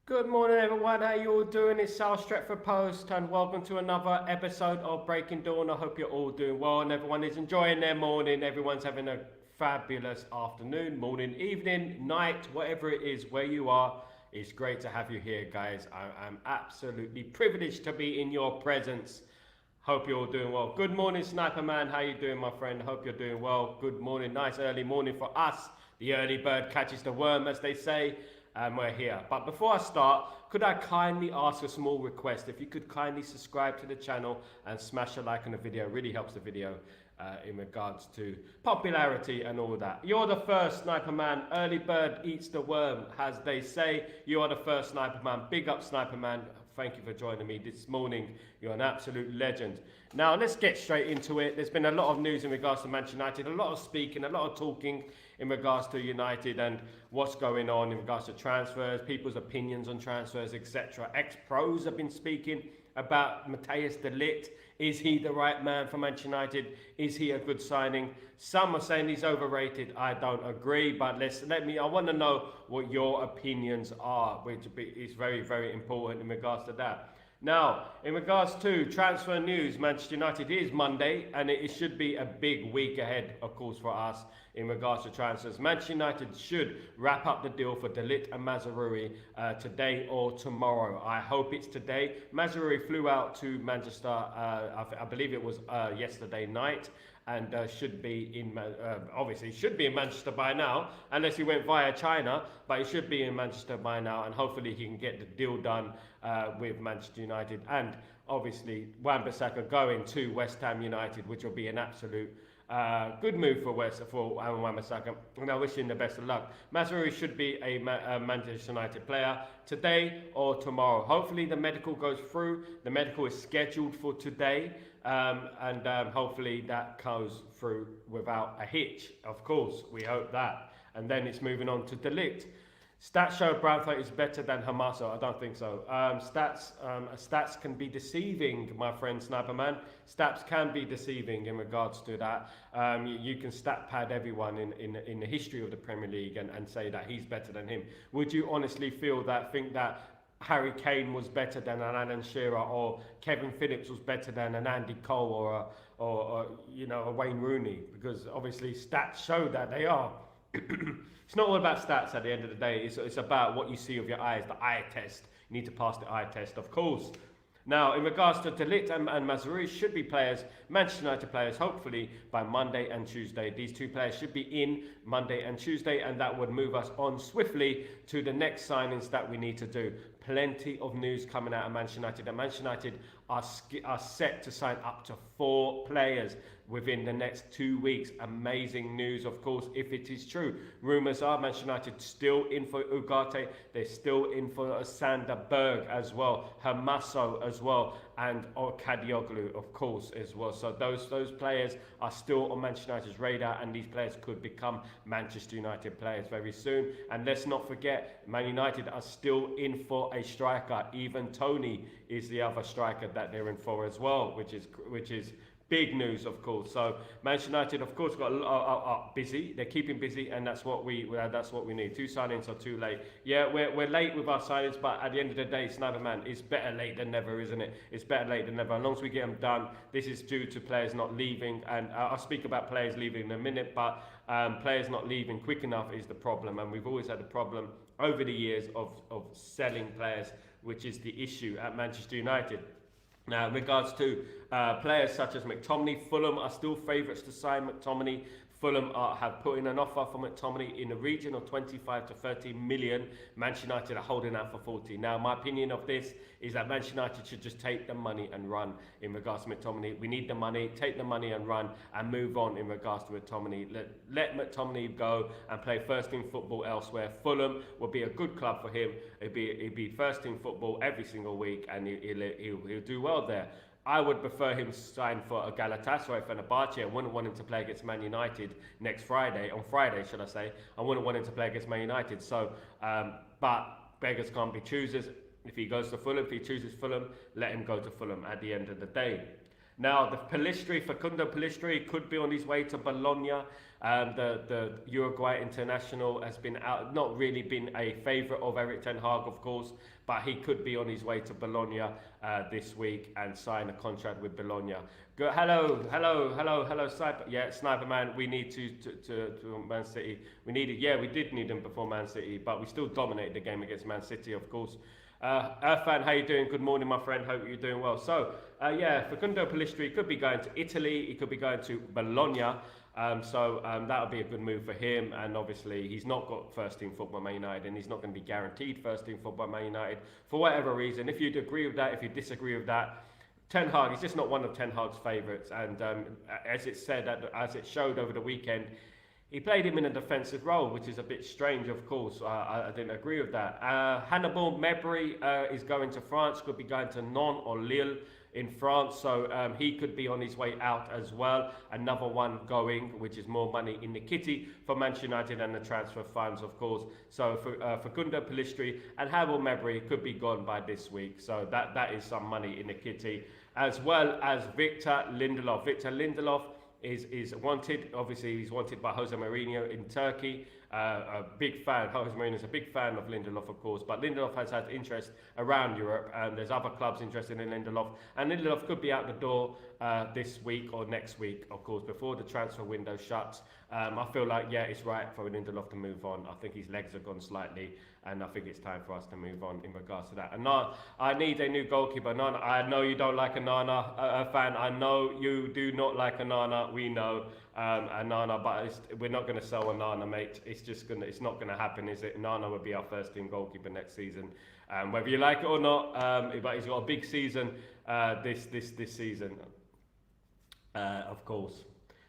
Good morning, everyone. How you all doing? It's Sal Stretford Post, and welcome to another episode of Breaking Dawn. I hope you're all doing well and everyone is enjoying their morning. Everyone's having a fabulous afternoon, morning, evening, night, whatever it is where you are. It's great to have you here, guys. I'm absolutely privileged to be in your presence. Hope you're all doing well. Good morning, Sniper Man. How you doing, my friend? Hope you're doing well. Good morning. Nice early morning for us. The early bird catches the worm, as they say. And we're here. But before I start, could I kindly ask a small request? If you could kindly subscribe to the channel and smash a like on the video. It really helps the video in regards to popularity and all that. You're the first, Sniper Man. Early bird eats the worm, as they say. You are the first, Sniper Man. Big up, Sniper Man. Thank you for joining me this morning. You're an absolute legend. Now, let's get straight into it. There's been a lot of news in regards to Manchester United, a lot of speaking, a lot of talking in regards to United and what's going on in regards to transfers, people's opinions on transfers, etc. Ex-pros have been speaking about Matthias de Ligt. Is he the right man for Manchester United? Is he a good signing? Some are saying he's overrated. I don't agree, but I want to know what your opinions are, which is very, very important in regards to that. Now, in regards to transfer news, Manchester United is Monday, and it should be a big week ahead, of course, for us in regards to transfers. Manchester United should wrap up the deal for Ligt and Mazraoui today or tomorrow. I hope it's today. Mazraoui flew out to Manchester, I believe it was yesterday night, and should be in, obviously should be in Manchester by now, unless he went via China, but he should be in Manchester by now, and hopefully he can get the deal done with Manchester United, and obviously Wan-Bissaka going to West Ham United, which will be an absolute good move for Wan-Bissaka, and I wish him the best of luck. Mazraoui should be a Manchester United player today or tomorrow. Hopefully the medical goes through. The medical is scheduled for today, and hopefully that goes through without a hitch. Of course, we hope that. And then it's moving on to de Ligt. Stats show Brantford is better than Hamaso. I don't think so. Stats can be deceiving, my friend Sniper Man. Stats can be deceiving in regards to that. You can stat pad everyone in the history of the Premier League and say that he's better than him. Would you honestly think that Harry Kane was better than an Alan Shearer, or Kevin Phillips was better than an Andy Cole, or a Wayne Rooney? Because obviously stats show that they are. It's not all about stats at the end of the day. It's about what you see with your eyes, the eye test. You need to pass the eye test, of course. Now, in regards to de Ligt and Mazraoui, should be players, Manchester United players, hopefully by Monday and Tuesday. These two players should be in Monday and Tuesday, and that would move us on swiftly to the next signings that we need to do. Plenty of news coming out of Manchester United. And Manchester United are set to sign up to 4 players within the next 2 weeks. Amazing news, of course, if it is true. Rumours are Manchester United still in for Ugarte. They're still in for Sander Berg as well, Hamaso as well, and Kadioglu, of course, as well. So those players are still on Manchester United's radar, and these players could become Manchester United players very soon. And let's not forget, Man United are still in for a striker. Even Tony is the other striker that they're in for as well, which is big news, of course. So Manchester United, of course, are busy. They're keeping busy, and that's what we need. 2 signings are too late. Yeah, we're late with our signings, but at the end of the day, Sniper Man, it's better late than never, isn't it? It's better late than never. As long as we get them done, this is due to players not leaving, and I'll speak about players leaving in a minute, but players not leaving quick enough is the problem, and we've always had the problem over the years of selling players, which is the issue at Manchester United. Now, in regards to players such as McTominay, Fulham are still favourites to sign McTominay. Fulham have put in an offer for McTominay in the region of 25 to 30 million. Manchester United are holding out for 40. Now, my opinion of this is that Manchester United should just take the money and run in regards to McTominay. We need the money, take the money and run and move on in regards to McTominay. Let McTominay go and play first team football elsewhere. Fulham will be a good club for him. It'd be first team football every single week, and he'll do well there. I would prefer him to sign for a Galatasaray for Fenerbahce. I wouldn't want him to play against Man United on Friday, should I say. I wouldn't want him to play against Man United. So, but beggars can't be choosers. If he goes to Fulham, if he chooses Fulham, let him go to Fulham at the end of the day. Now, Facundo Pellistri could be on his way to Bologna. The Uruguay international has been out, not really been a favourite of Erik ten Hag, of course, but he could be on his way to Bologna this week and sign a contract with Bologna. Hello, Sniper. Yeah, Sniper Man. We need to Man City. We did need him before Man City, but we still dominated the game against Man City, of course. Irfan, how you doing? Good morning, my friend. Hope you're doing well. So, Facundo Pellistri could be going to Italy. He could be going to Bologna. That would be a good move for him. And obviously, he's not got first team football at Man United, and he's not going to be guaranteed first team football at Man United for whatever reason. If you'd agree with that, if you disagree with that, Ten Hag is just not one of Ten Hag's favourites. And as it showed over the weekend, he played him in a defensive role, which is a bit strange, of course. I didn't agree with that. Hannibal Mejbri is going to France, could be going to Nantes or Lille in France, so he could be on his way out as well. Another one going, which is more money in the kitty for Manchester United and the transfer funds, of course. So Facundo Pellistri and Hannibal Mejbri could be gone by this week. So that is some money in the kitty, as well as Victor Lindelof. Victor Lindelof is wanted. Obviously, he's wanted by Jose Mourinho in Turkey. A big fan. Jose Mourinho is a big fan of Lindelof, of course, but Lindelof has had interest around Europe, and there's other clubs interested in Lindelof, and Lindelof could be out the door this week or next week, of course, before the transfer window shuts. I feel like, it's right for Lindelof to move on. I think his legs have gone slightly, and I think it's time for us to move on in regards to that. And now, I need a new goalkeeper. Nana, I know you don't like Onana, fan. I know you do not like Onana. We know Onana, but we're not going to sell Onana, mate. It's not going to happen, is it? Onana will be our first team goalkeeper next season, whether you like it or not. But he's got a big season this season, of course.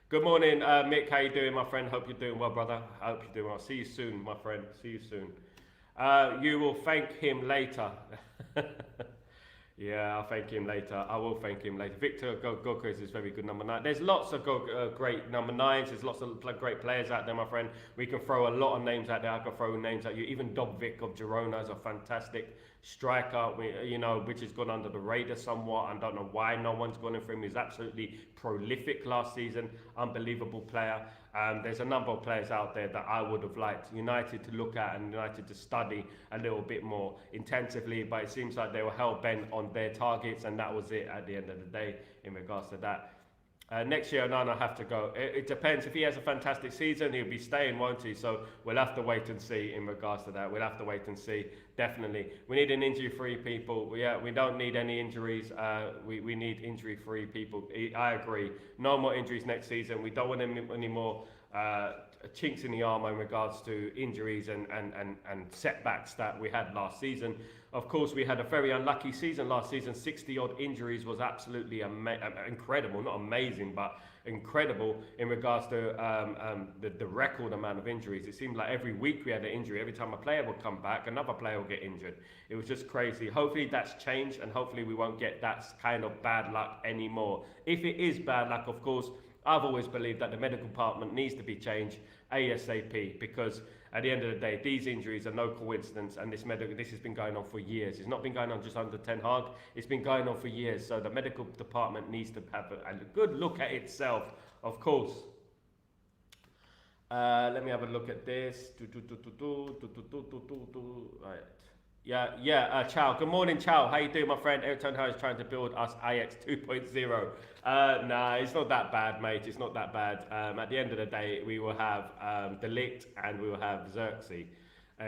Good morning, Mick. How you doing, my friend? Hope you're doing well, brother. I hope you're doing well. See you soon, my friend. See you soon. You will thank him later. Yeah, I'll thank him later. I will thank him later. Victor Gokers is very good number 9. There's lots of great number 9s. There's lots of great players out there, my friend. We can throw a lot of names out there. I can throw names at you. Even Dobvik of Girona is a fantastic striker, which has gone under the radar somewhat. I don't know why no one's gone in for him. He's absolutely prolific last season. Unbelievable player. There's a number of players out there that I would have liked United to look at and United to study a little bit more intensively, but it seems like they were hell-bent on their targets, and that was it at the end of the day in regards to that. Next year, Onana have to go. It depends. If he has a fantastic season, he'll be staying, won't he? So we'll have to wait and see in regards to that. We'll have to wait and see, definitely. We need an injury-free people. We don't need any injuries. We need injury-free people. I agree. No more injuries next season. We don't want any more chinks in the armour in regards to injuries and setbacks that we had last season. Of course, we had a very unlucky season last season. 60-odd injuries was absolutely incredible. Not amazing, but incredible in regards to the record amount of injuries. It seemed like every week we had an injury. Every time a player would come back, another player would get injured. It was just crazy. Hopefully that's changed, and hopefully we won't get that kind of bad luck anymore. If it is bad luck, of course, I've always believed that the medical department needs to be changed ASAP, because at the end of the day, these injuries are no coincidence, and this has been going on for years. It's not been going on just under Ten Hag. It's been going on for years. So the medical department needs to have a good look at itself, of course. Let me have a look at this. Right. Yeah, Chow. Good morning, Chow. How you doing, my friend? Erik ten Hag is trying to build us Ajax 2.0. Nah, it's not that bad, mate. It's not that bad. At the end of the day, we will have the Ligt and we will have Xerxes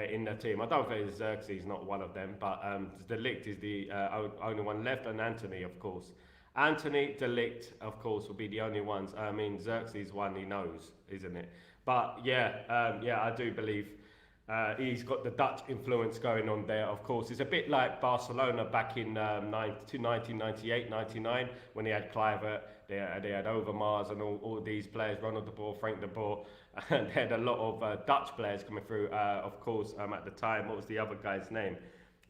in the team. I don't think Xerxes is not one of them, but the Ligt is the only one left, and Anthony, of course. Anthony, De Ligt, of course, will be the only ones. I mean, Xerxes one he knows, isn't it? But I do believe he's got the Dutch influence going on there, of course. It's a bit like Barcelona back in 1998, 99, when they had Kluivert, they had Overmars and all these players, Ronald de Boer, Frank de Boer, and they had a lot of Dutch players coming through, of course, at the time. What was the other guy's name?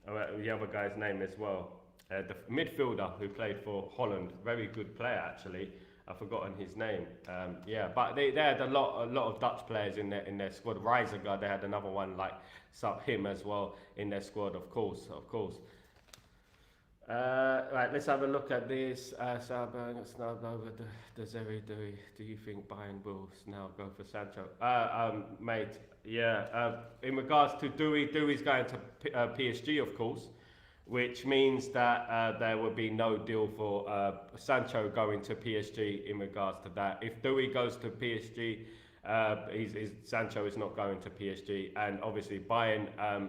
The other guy's name as well. The midfielder who played for Holland, very good player actually. I've forgotten his name. But they had a lot of Dutch players in their squad. Reiziger, they had another one like him as well in their squad, of course. Right, let's have a look at this. Salberg snubbed over the Zeri. Do you think Bayern will now go for Sancho? Mate, yeah. In regards to Dewey's going to PSG, of course, which means that there will be no deal for Sancho going to PSG in regards to that. If Dewey goes to PSG, Sancho is not going to PSG, and obviously Bayern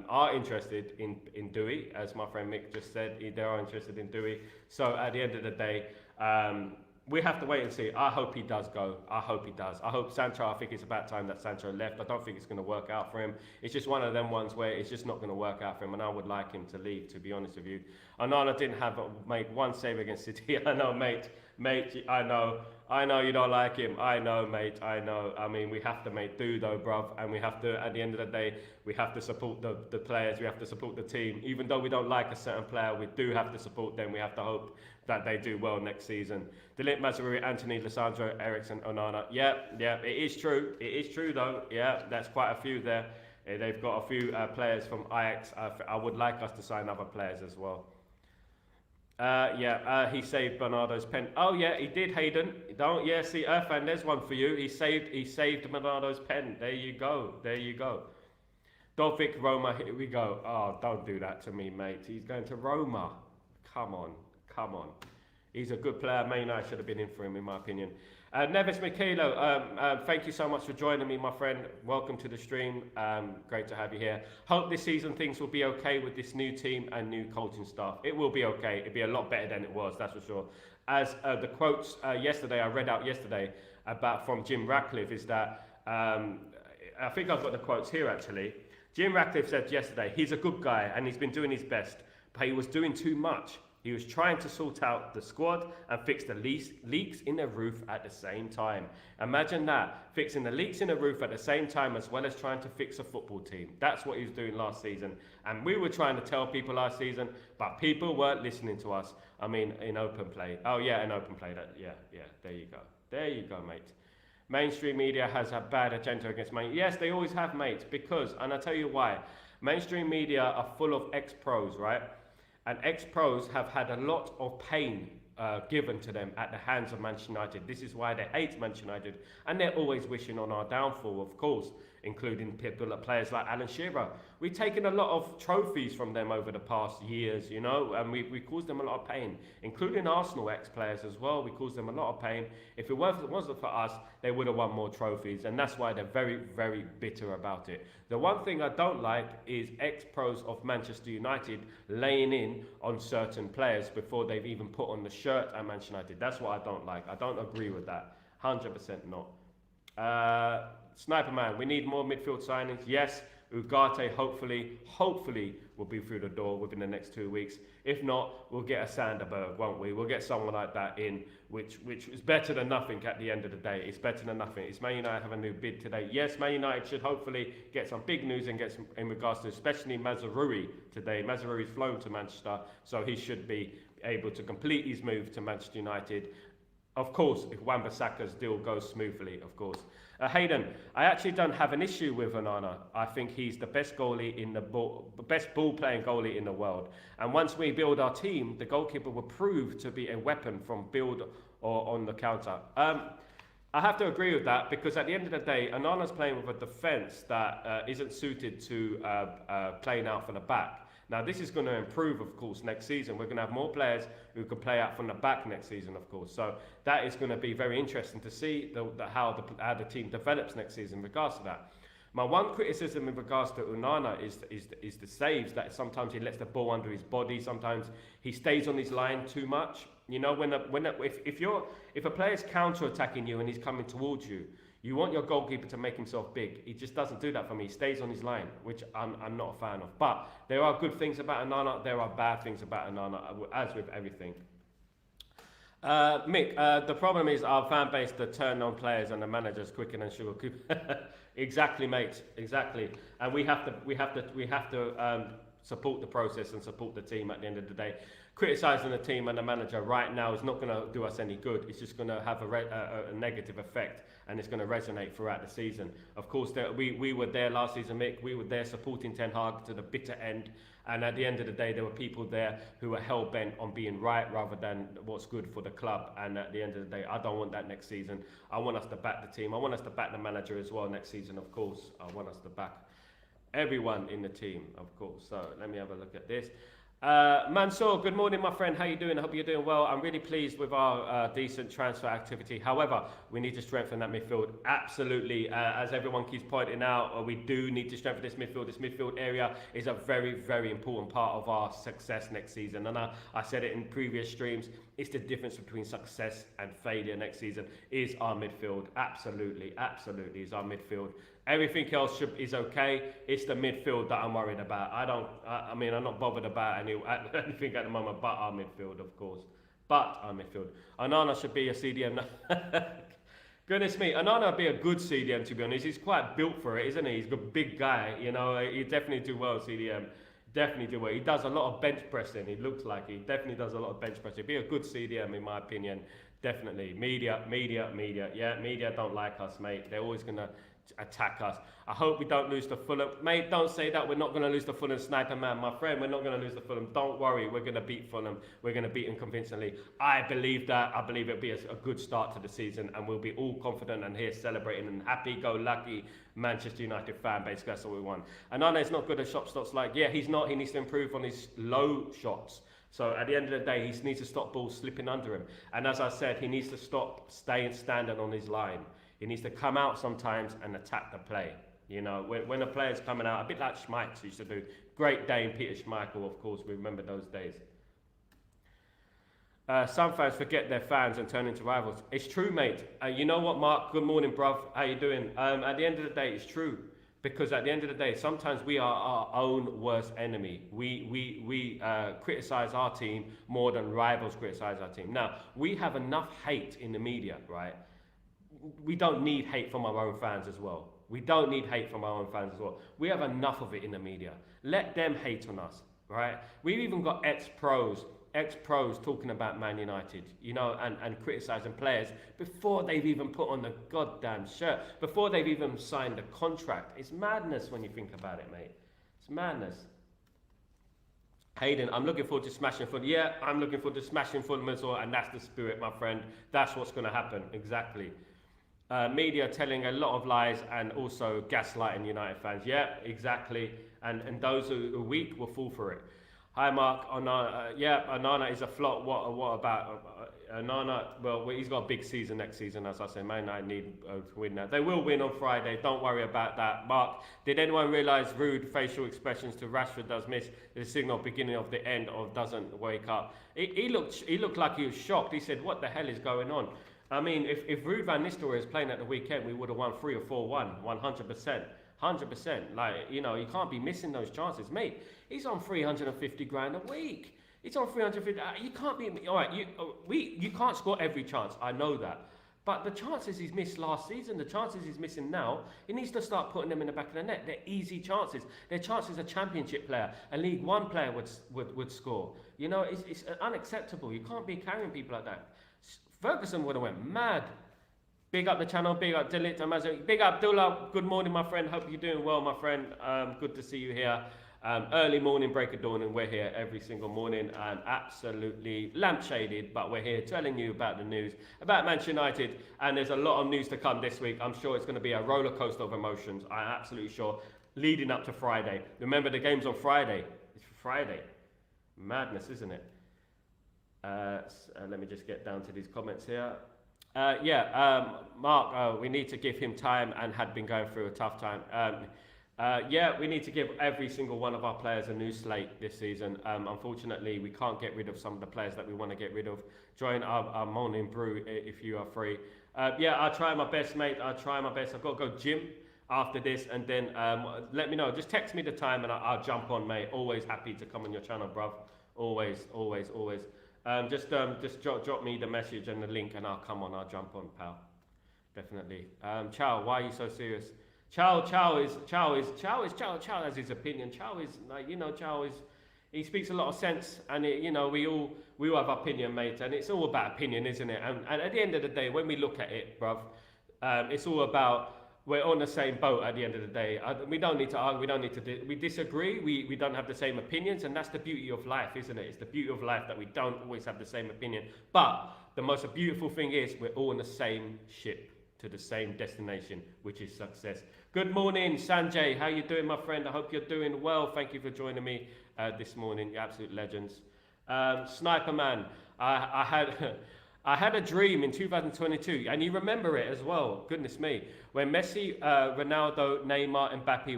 are interested in Dewey, as my friend Mick just said. They are interested in Dewey. So at the end of the day, we have to wait and see. I hope he does go. I hope he does. I hope Sancho. I think it's about time that Sancho left. I don't think it's going to work out for him. It's just one of them ones where it's just not going to work out for him, and I would like him to leave, to be honest with you. Onana didn't make one save against City. I know, mate. I know you don't like him. I know, mate. I know. I mean, we have to make do though, bruv. And we have to, at the end of the day, we have to support the players. We have to support the team. Even though we don't like a certain player, we do have to support them. We have to hope that they do well next season. Ligt, Mazraoui, Anthony, Lissandro, Eriksen, Onana. Yeah, it is true. It is true though. Yeah, that's quite a few there. They've got a few players from Ajax. I would like us to sign other players as well. He saved Bernardo's pen. Oh yeah, he did, Hayden. See, Irfan, there's one for you. He saved Bernardo's pen. There you go. Dovik, Roma, here we go. Oh, don't do that to me, mate. He's going to Roma. Come on. He's a good player. Man United should have been in for him, in my opinion. Neves Michaelo, thank you so much for joining me, my friend. Welcome to the stream. Great to have you here. Hope this season things will be okay with this new team and new coaching staff. It will be okay. It'll be a lot better than it was, that's for sure. As the quotes I read out yesterday from Jim Ratcliffe is that, I think I've got the quotes here actually. Jim Ratcliffe said yesterday, he's a good guy and he's been doing his best, but he was doing too much. He was trying to sort out the squad and fix the leaks in the roof at the same time. Imagine that, fixing the leaks in the roof at the same time as well as trying to fix a football team. That's what he was doing last season. And we were trying to tell people last season, but people weren't listening to us. I mean, in open play. Oh yeah, in open play. There you go, mate. Mainstream media has a bad agenda against Man. Yes, they always have, mate, and I'll tell you why. Mainstream media are full of ex-pros, right? And ex-pros have had a lot of pain given to them at the hands of Manchester United. This is why they hate Manchester United. And they're always wishing on our downfall, of course, including players like Alan Shearer. We've taken a lot of trophies from them over the past years, and we caused them a lot of pain, including Arsenal ex-players as well. We caused them a lot of pain. If it wasn't for us, they would have won more trophies, and that's why they're very, very bitter about it. The one thing I don't like is ex-pros of Manchester United laying in on certain players before they've even put on the shirt at Manchester United. That's what I don't like. I don't agree with that. 100% not. Sniper Man, we need more midfield signings. Yes, Ugarte hopefully will be through the door within the next 2 weeks. If not, we'll get a Sanderberg, won't we? We'll get someone like that in, which is better than nothing at the end of the day. It's better than nothing. It's Man United have a new bid today. Yes, Man United should hopefully get some big news and get some in regards to especially Mazraoui today. Mazraoui's flown to Manchester, so he should be able to complete his move to Manchester United. Of course, if Wan-Bissaka's deal goes smoothly, of course. Hayden, I actually don't have an issue with Onana. I think he's the best goalie in the best ball-playing goalie in the world. And once we build our team, the goalkeeper will prove to be a weapon from build or on the counter. I have to agree with that because at the end of the day, Onana's playing with a defence that isn't suited to playing out from the back. Now, this is going to improve, of course, next season. We're going to have more players who can play out from the back next season, of course. So that is going to be very interesting to see how the team develops next season in regards to that. My one criticism in regards to Onana is the saves, that sometimes he lets the ball under his body. Sometimes he stays on his line too much. If a player's counter-attacking you and he's coming towards you, you want your goalkeeper to make himself big. He just doesn't do that for me. He stays on his line, which I'm not a fan of. But there are good things about Onana. There are bad things about Onana, as with everything. Mick, the problem is our fan base that turn on players and the managers quicker than sugar cube. Exactly, mate. Exactly. And we have to support the process and support the team at the end of the day. Criticising the team and the manager right now is not going to do us any good. It's just going to have a negative effect, and it's going to resonate throughout the season. Of course, we were there last season, Mick. We were there supporting Ten Hag to the bitter end. And at the end of the day, there were people there who were hell-bent on being right rather than what's good for the club. And at the end of the day, I don't want that next season. I want us to back the team. I want us to back the manager as well next season, of course. I want us to back everyone in the team, of course. So let me have a look at this. Mansour, good morning, my friend. How you doing? I hope you're doing well. I'm really pleased with our decent transfer activity. However, we need to strengthen that midfield. Absolutely. As everyone keeps pointing out, we do need to strengthen this midfield. This midfield area is a very, very important part of our success next season. And I said it in previous streams. It's the difference between success and failure next season is our midfield. Absolutely, absolutely is our midfield. Everything else is okay. It's the midfield that I'm worried about. I mean, I'm not bothered about anything at the moment but our midfield, of course. But our midfield. Onana should be a CDM. Goodness me, Onana would be a good CDM, to be honest. He's quite built for it, isn't he? He's a big guy, you know. He definitely do well CDM. Definitely do well. He does a lot of bench pressing. He looks like he definitely does a lot of bench pressing. He'd be a good CDM, in my opinion. Definitely. Media. Yeah, media don't like us, mate. They're always going to attack us. I hope we don't lose to Fulham. Mate, don't say that. We're not going to lose to Fulham, Sniper Man. My friend, we're not going to lose to Fulham. Don't worry. We're going to beat Fulham. We're going to beat them convincingly. I believe that. I believe it'll be a good start to the season, and we'll be all confident and here celebrating and happy-go-lucky Manchester United fan base. That's all we want. And Onana is not good at shot stops. He's not. He needs to improve on his low shots. So at the end of the day, he needs to stop balls slipping under him. And as I said, he needs to stop standing on his line. He needs to come out sometimes and attack the play. You know, when a player's coming out, a bit like Schmeichel used to do. Great Dane, Peter Schmeichel, of course, we remember those days. Some fans forget their fans and turn into rivals. It's true, mate. You know what, Mark? Good morning, bruv. How you doing? At the end of the day, it's true. Because at the end of the day, sometimes we are our own worst enemy. We criticise our team more than rivals criticise our team. Now, we have enough hate in the media, right? We don't need hate from our own fans as well. We don't need hate from our own fans as well. We have enough of it in the media. Let them hate on us, right? We've even got ex-pros talking about Man United, you know, and criticising players before they've even put on the goddamn shirt, before they've even signed the contract. It's madness when you think about it, mate. It's madness. Hayden, I'm looking forward to smashing Fulham. Yeah, I'm looking forward to smashing Fulham as well, and that's the spirit, my friend. That's what's going to happen, exactly. Media telling a lot of lies and also gaslighting United fans. Yeah, exactly. And those who are weak will fall for it. Hi, Mark. Onana, Onana is a flop. What about Onana? Well, he's got a big season next season, as I say. Man United need to win that. They will win on Friday. Don't worry about that. Mark, did anyone realise rude facial expressions to Rashford does miss the signal beginning of the end or doesn't wake up? He looked like he was shocked. He said, "What the hell is going on?" I mean, if Ruud van Nistelrooy was playing at the weekend, we would have won 3 or 4-1, 100%. 100%. Like, you know, you can't be missing those chances. Mate, he's on 350 grand a week. He's on 350. You can't be, all right, you can't score every chance. I know that. But the chances he's missed last season, the chances he's missing now, he needs to start putting them in the back of the net. They're easy chances. They're chances a championship player, a League One player would score. You know, it's unacceptable. You can't be carrying people like that. Ferguson would have went mad. Big up the channel, big up Ligt and Mazraoui. Big up Abdullah, good morning my friend, hope you're doing well my friend. Good to see you here. Early morning, break of dawn, and we're here every single morning. Absolutely lampshaded, but we're here telling you about the news, about Manchester United, and there's a lot of news to come this week. I'm sure it's going to be a roller coaster of emotions, I'm absolutely sure, leading up to Friday. Remember the game's on Friday. It's Friday. Madness, isn't it? Let me just get down to these comments here. Mark, we need to give him time and had been going through a tough time. We need to give every single one of our players a new slate this season. Unfortunately, we can't get rid of some of the players that we want to get rid of. Join our morning brew if you are free. I'll try my best, mate. I'll try my best. I've got to go gym after this, and then let me know. Just text me the time and I'll jump on, mate. Always happy to come on your channel, bruv. Always. Just drop me the message and the link and I'll come on, I'll jump on, pal. Definitely. Chow, why are you so serious? Chow has his opinion. Chow is like, Chow is, he speaks a lot of sense, and we all have opinion, mate, and it's all about opinion, isn't it? And at the end of the day, when we look at it, bruv, it's all about, we're on the same boat at the end of the day. We don't need to argue. We don't need to. We disagree. We don't have the same opinions, and that's the beauty of life, isn't it? It's the beauty of life that we don't always have the same opinion. But the most beautiful thing is we're all on the same ship to the same destination, which is success. Good morning, Sanjay. How you doing, my friend? I hope you're doing well. Thank you for joining me this morning. You're absolute legends. Sniper Man, I had. I had a dream in 2022, and you remember it as well. Goodness me, when Messi, Ronaldo, Neymar, Mbappe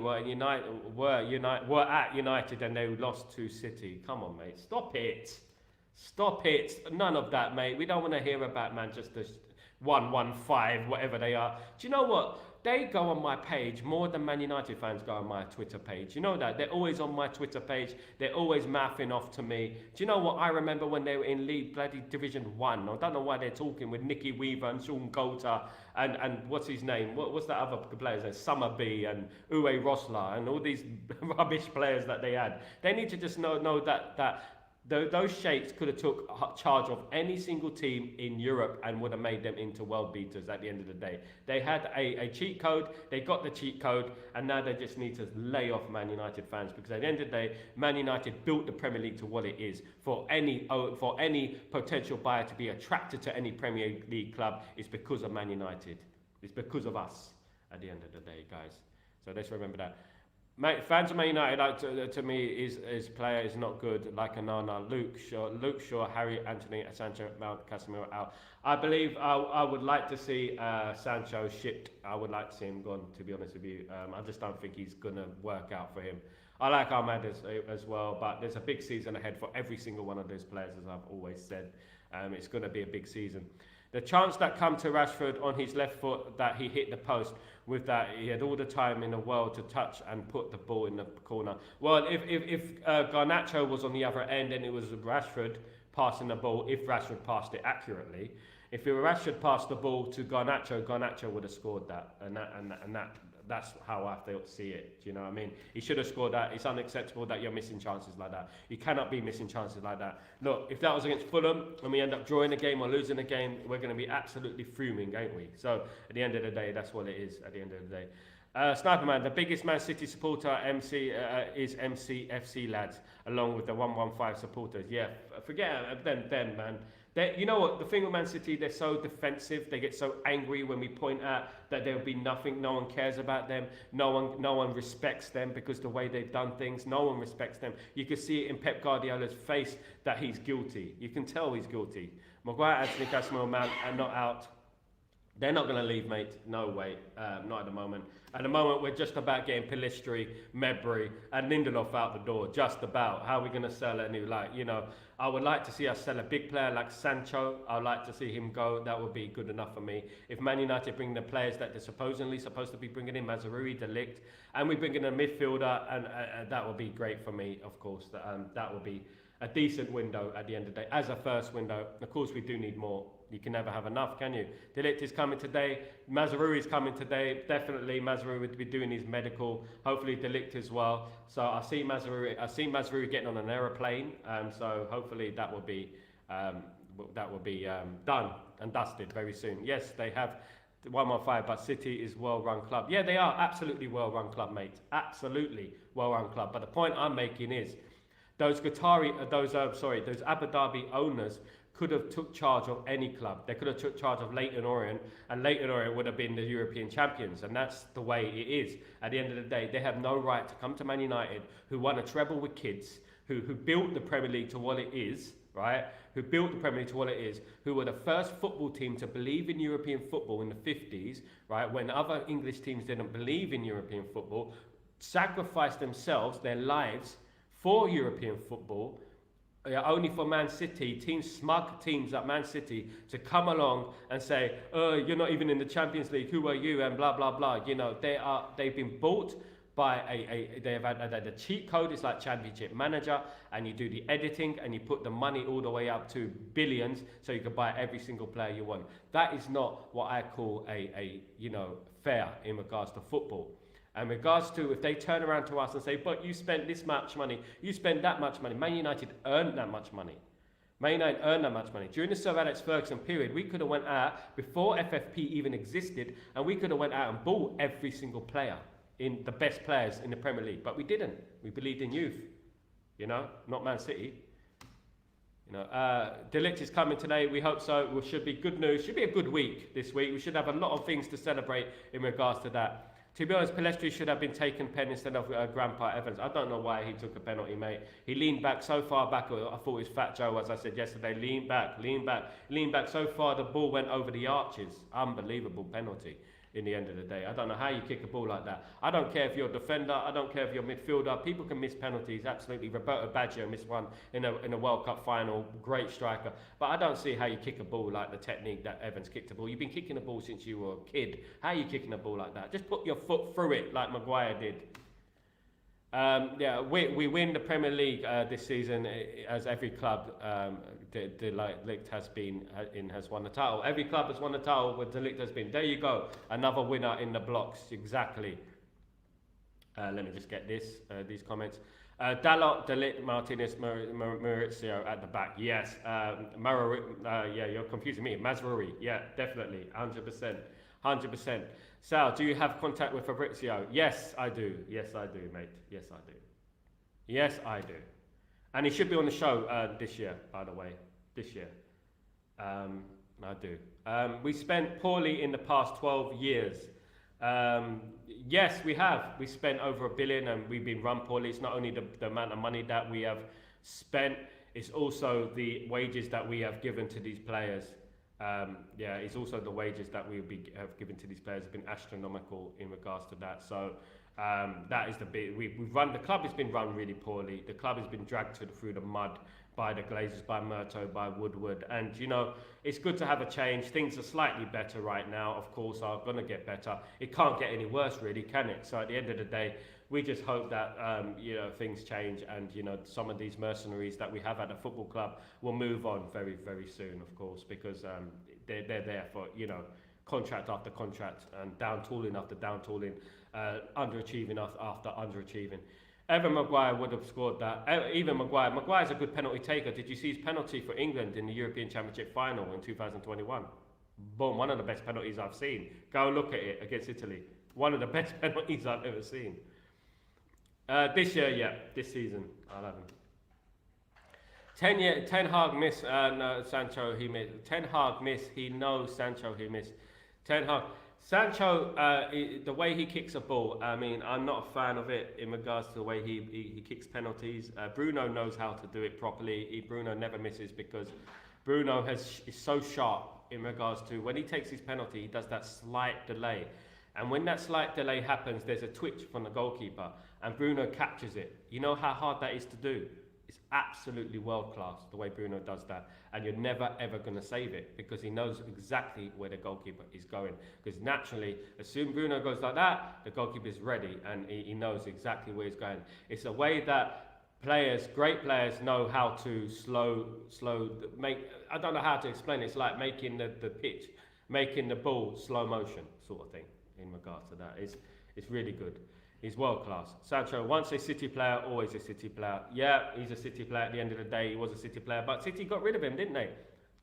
were at United, and they lost to City. Come on, mate, stop it, None of that, mate. We don't want to hear about Manchester 115, whatever they are. Do you know what? They go on my page more than Man United fans go on my Twitter page. You know that? They're always on my Twitter page. They're always mouthing off to me. Do you know what? I remember when they were in League bloody Division 1. I don't know why they're talking with Nicky Weaver and Sean Coulter and what's his name? What's that other players? There's Summerby and Uwe Rosler and all these rubbish players that they had. They need to just know that those sheikhs could have took charge of any single team in Europe and would have made them into world beaters at the end of the day. They had a cheat code, they got the cheat code, and now they just need to lay off Man United fans, because at the end of the day, Man United built the Premier League to what it is. For any potential buyer to be attracted to any Premier League club, it's because of Man United. It's because of us at the end of the day, guys. So let's remember that. Fans of Man United, to me, is player is not good, like Onana, Luke Shaw, Harry, Anthony, Sancho, Mount, Casemiro out. I believe I would like to see Sancho shipped. I would like to see him gone, to be honest with you. I just don't think he's going to work out for him. I like Ahmad as well, but there's a big season ahead for every single one of those players, as I've always said. It's going to be a big season. The chance that come to Rashford on his left foot, that he hit the post, with that he had all the time in the world to touch and put the ball in the corner. Well, if Garnacho was on the other end and it was Rashford passing the ball, if Rashford passed it accurately, if Rashford passed the ball to Garnacho, Garnacho would have scored that, and that's how I see it. Do you know what I mean? He should have scored that. It's unacceptable that you're missing chances like that. You cannot be missing chances like that. Look, if that was against Fulham and we end up drawing a game or losing a game, we're going to be absolutely fuming, ain't we? So at the end of the day, that's what it is. At the end of the day, Sniper Man, the biggest Man City supporter is MCFC lads, along with the 115 supporters. Yeah, forget them, man. You know what, the thing with Man City, they're so defensive. They get so angry when we point out that there'll be nothing. No one cares about them. No one respects them because the way they've done things. No one respects them. You can see it in Pep Guardiola's face that he's guilty. You can tell he's guilty. Maguire, Anthony, Casemiro, Mount are not out. They're not going to leave, mate. No way. Not at the moment. At the moment, we're just about getting Pellistri, Mebry, and Lindelof out the door. Just about. How are we going to sell any? I would like to see us sell a big player like Sancho. I would like to see him go. That would be good enough for me. If Man United bring the players that they're supposedly supposed to be bringing in, Mazraoui, Ligt, and we bring in a midfielder, and that would be great for me, of course. That would be a decent window at the end of the day. As a first window, of course, we do need more. You can never have enough, can you? De Ligt is coming today. Mazraoui is coming today. Definitely, Mazraoui would be doing his medical. Hopefully, De Ligt as well. So I see Mazraoui getting on an aeroplane. So hopefully that will be done and dusted very soon. Yes, they have 115, but City is well-run club. Yeah, they are absolutely well-run club, mate. Absolutely well-run club. But the point I'm making is those Abu Dhabi owners could have took charge of any club. They could have took charge of Ligt and Orient, and Ligt and Orient would have been the European champions, and that's the way it is. At the end of the day, they have no right to come to Man United, who won a treble with kids, who built the Premier League to what it is, right? Who built the Premier League to what it is, who were the first football team to believe in European football in the 50s, right? When other English teams didn't believe in European football, sacrificed themselves, their lives, for European football, only for Man City, smug teams like Man City, to come along and say, "Oh, you're not even in the Champions League. Who are you?" and blah blah blah. You know, they've been bought buy they've had the cheat code. It's like Championship Manager, and you do the editing and you put the money all the way up to billions, so you can buy every single player you want. That is not what I call a fair in regards to football. And regards to if they turn around to us and say, but you spent this much money, you spent that much money. Man United earned that much money. Man United earned that much money. During the Sir Alex Ferguson period, we could have went out before FFP even existed, and we could have went out and bought every single player, in the best players in the Premier League. But we didn't. We believed in youth, not Man City. De Ligt is coming today. We hope so. It should be good news. Should be a good week this week. We should have a lot of things to celebrate in regards to that. To be honest, Pellistri should have been taken pen instead of Grandpa Evans. I don't know why he took a penalty, mate. He leaned back so far back. I thought it was Fat Joe, as I said yesterday. Lean back so far the ball went over the arches. Unbelievable penalty in the end of the day. I don't know how you kick a ball like that. I don't care if you're a defender. I don't care if you're a midfielder. People can miss penalties, absolutely. Roberto Baggio missed one in a World Cup final. Great striker. But I don't see how you kick a ball like the technique that Evans kicked a ball. You've been kicking a ball since you were a kid. How are you kicking a ball like that? Just put your foot through it like Maguire did. We win the Premier League this season, as every club De Ligt has won the title. Every club has won the title where De Ligt has been. There you go, another winner in the blocks. Exactly. Let me just get these comments. Dalot, De Ligt, Martinez, Maurizio at the back. Yes. You're confusing me. Mazraoui. Yeah, definitely. 100%. Sal, do you have contact with Fabrizio? Yes, I do. Yes, I do, mate. Yes, I do. And he should be on the show this year, by the way. This year. I do. We spent poorly in the past 12 years. Yes, we have. We spent over $1 billion and we've been run poorly. It's not only the amount of money that we have spent, it's also the wages that we have given to these players. It's also the wages that we have given to these players have been astronomical in regards to that. So that is the bit. The club has been run really poorly. The club has been dragged through the mud by the Glazers, by Murto, by Woodward. And, it's good to have a change. Things are slightly better right now, of course, are going to get better. It can't get any worse, really, can it? So at the end of the day, we just hope that, things change and, some of these mercenaries that we have at the football club will move on very, very soon, of course, because they're there for, contract after contract and down tooling after down tooling, underachieving after underachieving. Evan Maguire would have scored that. Even Maguire's a good penalty taker. Did you see his penalty for England in the European Championship final in 2021? Boom, one of the best penalties I've seen. Go look at it against Italy. One of the best penalties I've ever seen. This season, I'll have him. Ten Hag miss, no, Sancho he missed. Ten Hag miss, he knows Sancho he missed. Ten Hag. Sancho, the way he kicks a ball, I mean, I'm not a fan of it in regards to the way he kicks penalties. Bruno knows how to do it properly. Bruno never misses because Bruno is so sharp in regards to when he takes his penalty, he does that slight delay. And when that slight delay happens, there's a twitch from the goalkeeper and Bruno captures it. You know how hard that is to do? It's absolutely world class the way Bruno does that. And you're never ever going to save it because he knows exactly where the goalkeeper is going. Because naturally, as soon as Bruno goes like that, the goalkeeper is ready and he knows exactly where he's going. It's a way that great players know how to I don't know how to explain it. It's like making the pitch, making the ball slow motion sort of thing in regards to that. It's really good. He's world class. Sancho, once a City player, always a City player. Yeah, he's a City player at the end of the day. He was a City player, but City got rid of him, didn't they?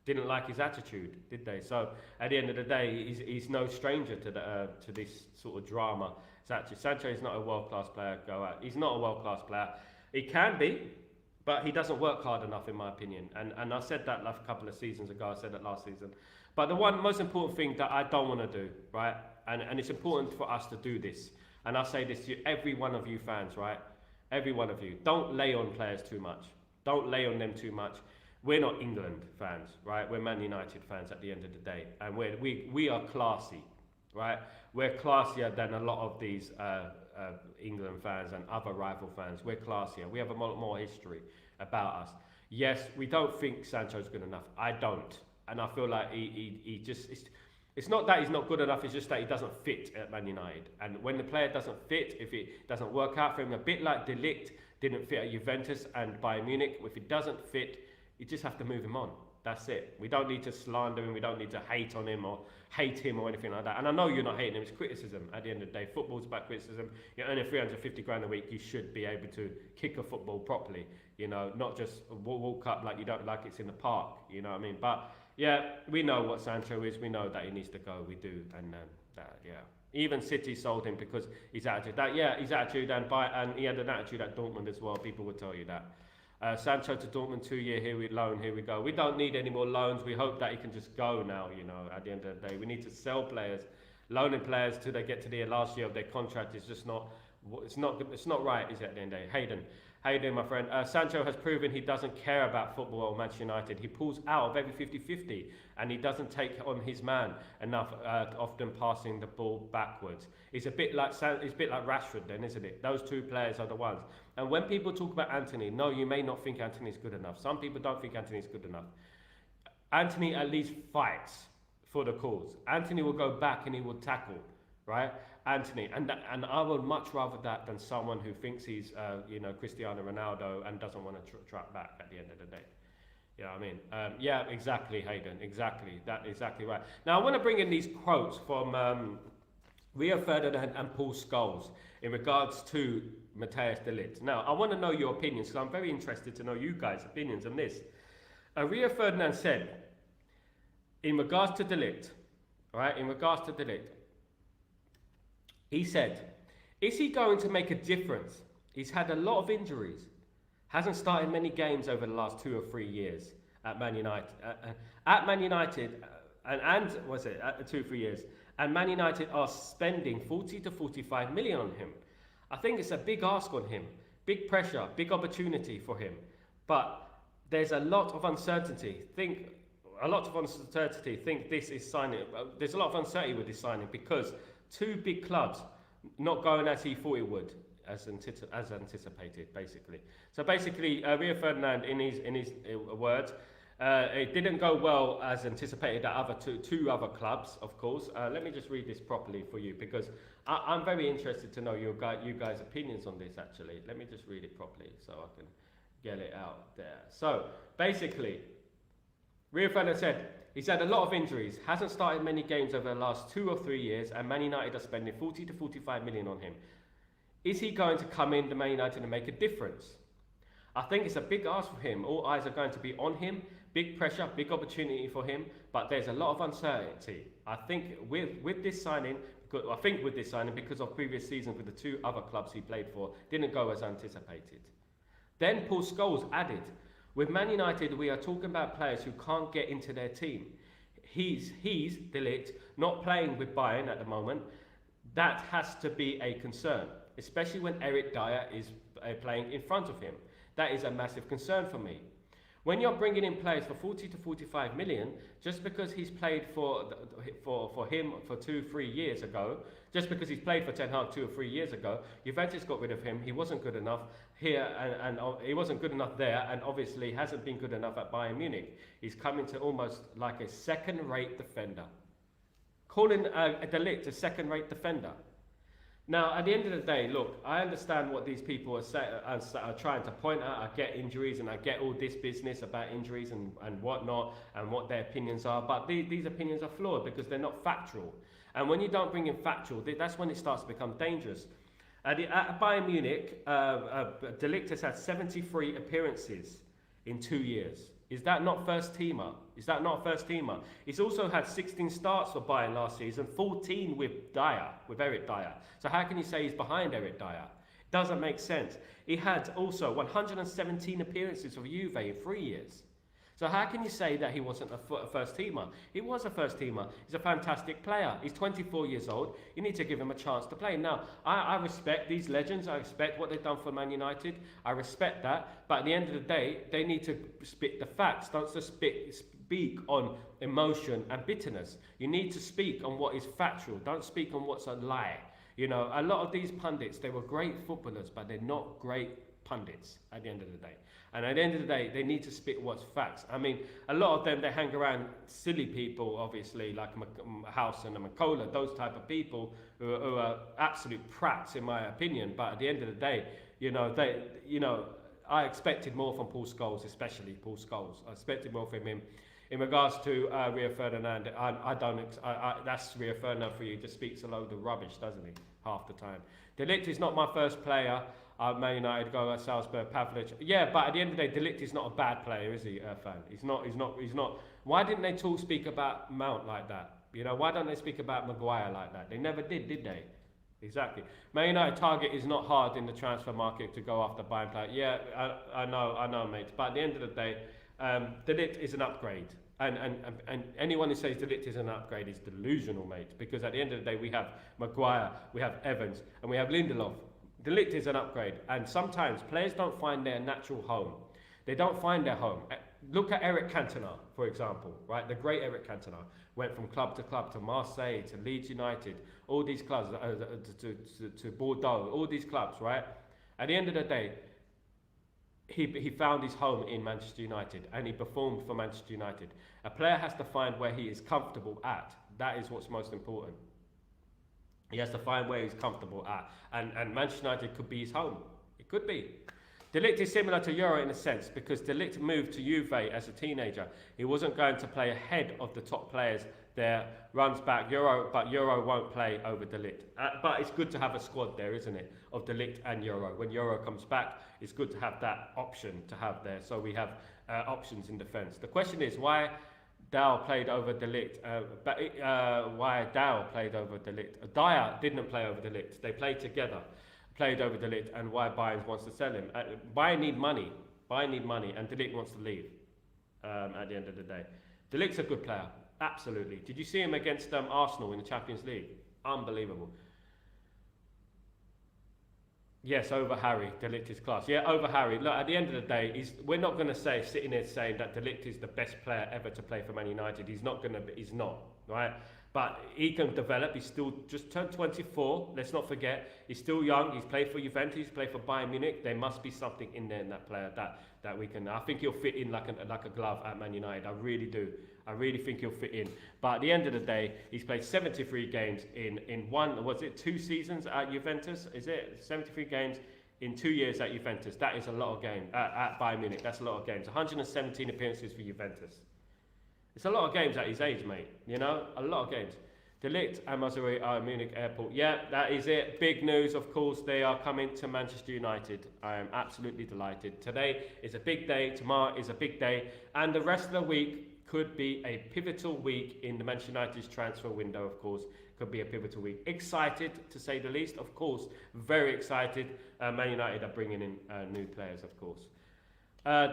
Didn't like his attitude, did they? So at the end of the day, he's no stranger to this sort of drama. Sancho is not a world class player. He's not a world class player. He can be, but he doesn't work hard enough, in my opinion. And I said that a couple of seasons ago. I said that last season. But the most important thing that I don't want to do, right? And it's important for us to do this. And I'll say this to every one of you fans, right? Every one of you. Don't lay on players too much. Don't lay on them too much. We're not England fans, right? We're Man United fans at the end of the day. And we are classy, right? We're classier than a lot of these England fans and other rival fans. We're classier. We have a lot more history about us. Yes, we don't think Sancho's good enough. I don't. And I feel like he just... It's not that he's not good enough, it's just that he doesn't fit at Man United. And when the player doesn't fit, if it doesn't work out for him, a bit like Ligt didn't fit at Juventus and Bayern Munich, if it doesn't fit, you just have to move him on. That's it. We don't need to slander him, we don't need to hate on him or hate him or anything like that. And I know you're not hating him, it's criticism at the end of the day. Football's about criticism. You're earning 350 grand a week, you should be able to kick a football properly, you know, not just walk up like you don't like it's in the park, you know what I mean? But yeah, we know what Sancho is, we know that he needs to go, we do, and even City sold him because his attitude. His attitude, and he had an attitude at Dortmund as well, people would tell you that. Sancho to Dortmund, 2-year loan, here we go. We don't need any more loans. We hope that he can just go now, you know, at the end of the day. We need to sell players, loaning players till they get to the last year of their contract is just not, it's not right, is it, at the end of the day? Hayden, how you doing, my friend? Sancho has proven he doesn't care about football or Manchester United. He pulls out of every 50-50 and he doesn't take on his man enough, often passing the ball backwards. It's a bit like Rashford then, isn't it? Those two players are the ones. And when people talk about Anthony, no, you may not think Anthony's good enough. Some people don't think Anthony's good enough. Anthony at least fights for the cause. Anthony will go back and he will tackle, right? Anthony, and I would much rather that than someone who thinks he's, Cristiano Ronaldo and doesn't want to track back at the end of the day. You know what I mean? Yeah, exactly, Hayden. Exactly. That's exactly right. Now, I want to bring in these quotes from Rio Ferdinand and Paul Scholes in regards to Matthijs de Ligt. Now, I want to know your opinions because I'm very interested to know you guys' opinions on this. Rio Ferdinand said, in regards to de Ligt, right? In regards to de Ligt, he said, is he going to make a difference? He's had a lot of injuries. Hasn't started many games over the last 2 or 3 years at Man United. At Man United, and was it 2 or 3 years? And Man United are spending 40 to 45 million on him. I think it's a big ask on him. Big pressure, big opportunity for him. But there's a lot of uncertainty. Think this is signing. There's a lot of uncertainty with this signing because 2 big clubs not going as he thought it would, as anticipated, basically. So basically, Rio Ferdinand, in his words, it didn't go well as anticipated at two other clubs, of course. Let me just read this properly for you because I'm very interested to know you guys' opinions on this. Actually, let me just read it properly so I can get it out there. So basically, Rio Ferdinand said, he's had a lot of injuries, hasn't started many games over the last 2 or 3 years, and Man United are spending 40 to 45 million on him. Is he going to come in to Man United and make a difference? I think it's a big ask for him. All eyes are going to be on him. Big pressure, big opportunity for him, but there's a lot of uncertainty. I think with this signing, because of previous seasons with the 2 other clubs he played for, didn't go as anticipated. Then Paul Scholes added, with Man United, we are talking about players who can't get into their team. He's de Ligt, not playing with Bayern at the moment. That has to be a concern, especially when Eric Dyer is playing in front of him. That is a massive concern for me. When you're bringing in players for 40 to 45 million, just because he's played for him for 2-3 years ago, just because he's played for Ten Hag 2 or 3 years ago, Juventus got rid of him. He wasn't good enough here, and he wasn't good enough there, and obviously hasn't been good enough at Bayern Munich. He's coming to almost like a second-rate defender. Calling de Ligt a second-rate defender. Now, at the end of the day, look, I understand what these people are trying to point out. I get injuries and I get all this business about injuries and whatnot and what their opinions are. But these opinions are flawed because they're not factual. And when you don't bring in factual, that's when it starts to become dangerous. At Bayern Munich, de Ligt has had 73 appearances in 2 years. Is that not first teamer? Is that not first teamer? He's also had 16 starts for Bayern last season, 14 with Eric Dyer. So how can you say he's behind Eric Dyer? Doesn't make sense. He had also 117 appearances for Juve in 3 years. So how can you say that he wasn't a first teamer? He was a first teamer. He's a fantastic player. He's 24 years old. You need to give him a chance to play. Now, I respect these legends. I respect what they've done for Man United. I respect that. But at the end of the day, they need to spit the facts. Don't just speak on emotion and bitterness. You need to speak on what is factual. Don't speak on what's a lie. You know, a lot of these pundits, they were great footballers, but they're not great pundits at the end of the day. And at the end of the day, they need to spit what's facts. I mean, a lot of them, they hang around silly people, obviously, like Howson and McCullough, those type of people who are absolute prats, in my opinion. But at the end of the day, I expected more from Paul Scholes, especially Paul Scholes. I expected more from him. In regards to Rio Ferdinand, that's Rio Ferdinand for you. Just speaks a load of rubbish, doesn't he? Half the time. De Ligt is not my first player. Man United go at Salzburg, Pavlich. Yeah, but at the end of the day, De Ligt is not a bad player, is he, fan? He's not. Why didn't they speak about Mount like that? Why don't they speak about Maguire like that? They never did they? Exactly. Man United target is not hard in the transfer market to go after buying player. Yeah, I know, mate. But at the end of the day, De Ligt is an upgrade. And anyone who says De Ligt is an upgrade is delusional, mate. Because at the end of the day, we have Maguire, we have Evans, and we have Lindelof. De Ligt is an upgrade, and sometimes players don't find their natural home. They don't find their home. Look at Eric Cantona, for example, right? The great Eric Cantona went from club to Marseille, to Leeds United, all these clubs, to Bordeaux, all these clubs, right? At the end of the day, he found his home in Manchester United, and he performed for Manchester United. A player has to find where he is comfortable at. That is what's most important. He has to find where he's comfortable at. And Manchester United could be his home. It could be. De Ligt is similar to Euro in a sense, because De Ligt moved to Juve as a teenager. He wasn't going to play ahead of the top players there, runs back, but Euro won't play over De Ligt. But it's good to have a squad there, isn't it, of De Ligt and Euro. When Euro comes back, it's good to have that option to have there, so we have options in defence. The question is, why Dow played over De Ligt? Why Dow played over De Ligt? Dyer didn't play over De Ligt. They played together, played over De Ligt, and why Bayern wants to sell him. Bayern need money, and De Ligt wants to leave at the end of the day. De Ligt's a good player, absolutely. Did you see him against Arsenal in the Champions League? Unbelievable. Yes, over Harry, De Ligt is class. Yeah, over Harry. Look, at the end of the day, we're not going to say, sitting here saying that De Ligt is the best player ever to play for Man United. He's not, right? But he can develop. He's still just turned 24. Let's not forget. He's still young. He's played for Juventus. He's played for Bayern Munich. There must be something in there in that player that we can. I think he'll fit in like a glove at Man United. I really do. I really think he'll fit in. But at the end of the day, he's played 73 games in 2 seasons at Juventus? Is it 73 games in 2 years at Juventus? That is a lot of games. At Bayern Munich, that's a lot of games. 117 appearances for Juventus. It's a lot of games at his age, mate. A lot of games. De Ligt and Mazraoui are at Munich Airport. Yeah, that is it. Big news, of course. They are coming to Manchester United. I am absolutely delighted. Today is a big day. Tomorrow is a big day. And the rest of the week could be a pivotal week in the Manchester United's transfer window, of course. Could be a pivotal week. Excited, to say the least, of course. Very excited. Man United are bringing in new players, of course.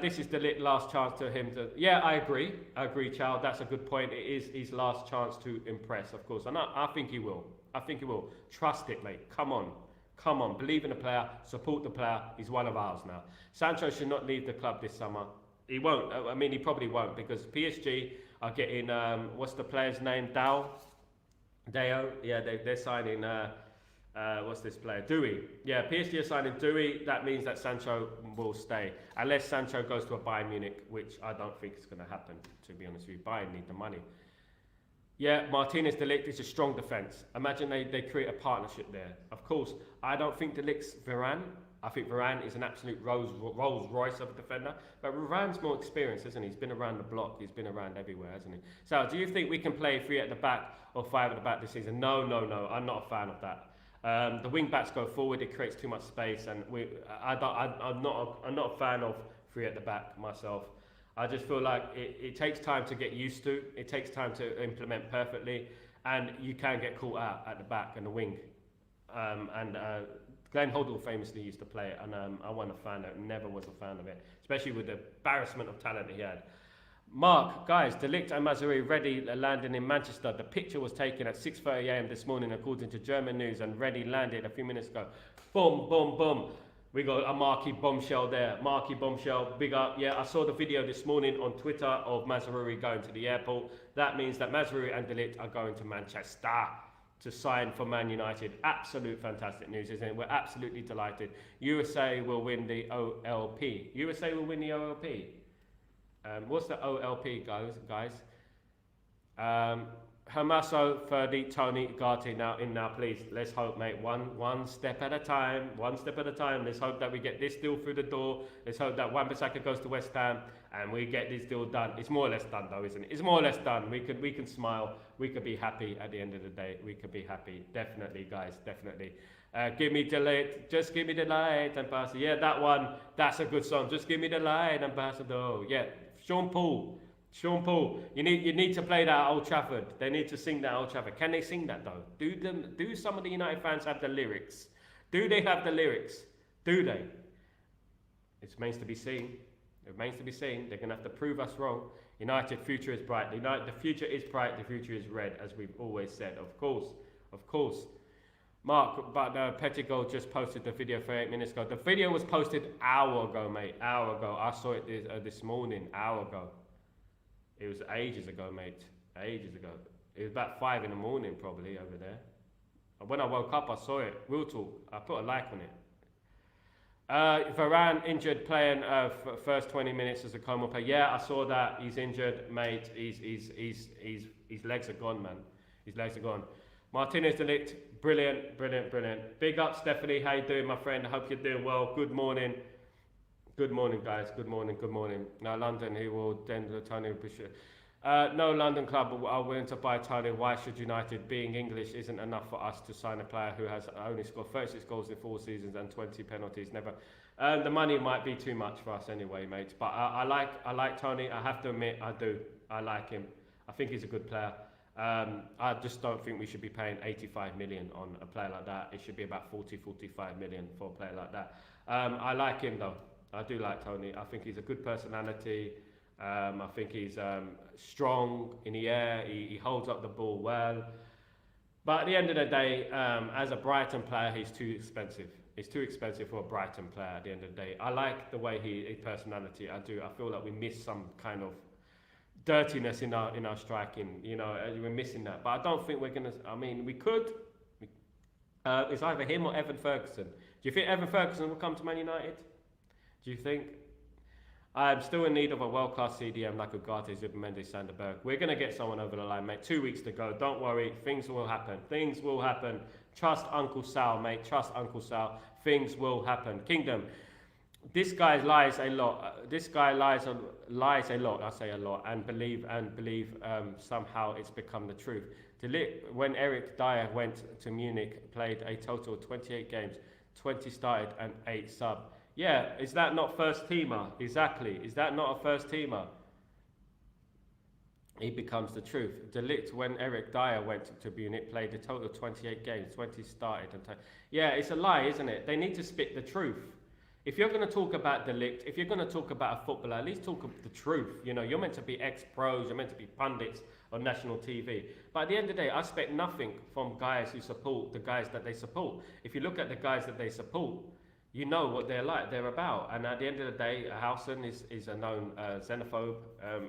This is the last chance to him to... Yeah, I agree, Charles. That's a good point. It is his last chance to impress, of course. And I think he will. Trust it, mate. Come on. Believe in the player. Support the player. He's one of ours now. Sancho should not leave the club this summer. He won't. I mean, he probably won't, because PSG are getting... what's the player's name? Dao? Yeah, they're signing... what's this player? Dewey. Yeah, PSG are signing Dewey. That means that Sancho will stay. Unless Sancho goes to a Bayern Munich, which I don't think is going to happen, to be honest with you. Bayern need the money. Yeah, Martinez, De Ligt is a strong defence. Imagine they create a partnership there. Of course, I don't think De Ligt's Varane. I think Varane is an absolute Rolls Royce of a defender. But Varane's more experienced, isn't he? He's been around the block. He's been around everywhere, hasn't he? So, do you think we can play 3 at the back or 5 at the back this season? No. I'm not a fan of that. The wing backs go forward. It creates too much space, and I'm not a fan of 3 at the back myself. I just feel like it takes time to get used to. It takes time to implement perfectly, and you can get caught out at the back and the wing. Glenn Hoddle famously used to play it, and I wasn't a fan of it. Never was a fan of it, especially with the embarrassment of talent he had. Mark, guys, De Ligt and Mazraoui ready landing in Manchester. The picture was taken at 6:30 a.m. this morning, according to German news, and ready landed a few minutes ago. Boom, boom, boom. We got a marquee bombshell there. Marquee bombshell, big up. Yeah, I saw the video this morning on Twitter of Mazraoui going to the airport. That means that Mazraoui and De Ligt are going to Manchester. to sign for Man United. Absolute fantastic news, isn't it? We're absolutely delighted. USA will win the OLP. USA will win the OLP. What's the OLP, guys? Hamaso, Ferdi, Tony, Gatti now, please. Let's hope, mate. One step at a time. One step at a time. Let's hope that we get this deal through the door. Let's hope that Wan-Bissaka goes to West Ham and we get this deal done. It's more or less done, though, isn't it? It's more or less done. We can smile. We could be happy at the end of the day. We could be happy. Definitely, guys. Definitely. Give me the light. Just give me the light, Ambassador. Yeah, that one. That's a good song. Just give me the light, Ambassador. Yeah, Sean Paul, you need to play that at Old Trafford. They need to sing that at Old Trafford. Can they sing that though? Do some of the United fans have the lyrics? Do they have the lyrics? Do they? It remains to be seen. It remains to be seen. They're gonna have to prove us wrong. United future is bright. The future is bright. The future is red, as we've always said. Of course. Mark, but Pettigold just posted the video for 8 minutes ago. The video was posted an hour ago, mate. Hour ago. I saw it this morning. Hour ago. It was ages ago, mate. Ages ago. It was about 5 in the morning, probably, over there. When I woke up, I saw it. Real talk. I put a like on it. Varane injured, playing first 20 minutes as a coma player. Yeah, I saw that. He's injured, mate. His legs are gone, man. His legs are gone. Martinez de Ligt, brilliant. Big up, Stephanie. How you doing, my friend? I hope you're doing well. Good morning. Good morning, guys. Good morning. Now, London, he will then the Tony Bishop. No London club are willing to buy Tony. Why should United, being English, isn't enough for us to sign a player who has only scored 36 goals in 4 seasons and 20 penalties? Never. The money might be too much for us anyway, mate. But I like Tony. I have to admit, I do. I like him. I think he's a good player. I just don't think we should be paying 85 million on a player like that. It should be about 45 million for a player like that. I like him though. I do like Tony. I think he's a good personality. I think he's strong in the air. He holds up the ball well. But at the end of the day, as a Brighton player, he's too expensive. He's too expensive for a Brighton player at the end of the day. I like the way his personality. I do. I feel like we miss some kind of dirtiness in our striking. You know, we're missing that. But I don't think we're gonna. I mean, we could. It's either him or Evan Ferguson. Do you think Evan Ferguson will come to Man United? Do you think? I'm still in need of a world-class CDM like Ugarte, Zubimendi, Sanderberg. We're going to get someone over the line, mate. 2 weeks to go. Don't worry. Things will happen. Things will happen. Trust Uncle Sal, mate. Trust Uncle Sal. Things will happen. Kingdom. This guy lies a lot. This guy lies a lot. I say a lot. And believe somehow it's become the truth. When Eric Dyer went to Munich, played a total of 28 games, 20 started and 8 sub. Yeah, is that not first teamer? Exactly. Is that not a first teamer? It becomes the truth. De Ligt, when Eric Dyer went to Munich, played a total of 28 games, 20 started. Yeah, it's a lie, isn't it? They need to spit the truth. If you're going to talk about De Ligt, if you're going to talk about a footballer, at least talk the truth. You know, you're meant to be ex-pros, you're meant to be pundits on national TV. But at the end of the day, I expect nothing from guys who support the guys that they support. If you look at the guys that they support, you know what they're like, they're about. And at the end of the day, Howson is a known xenophobe.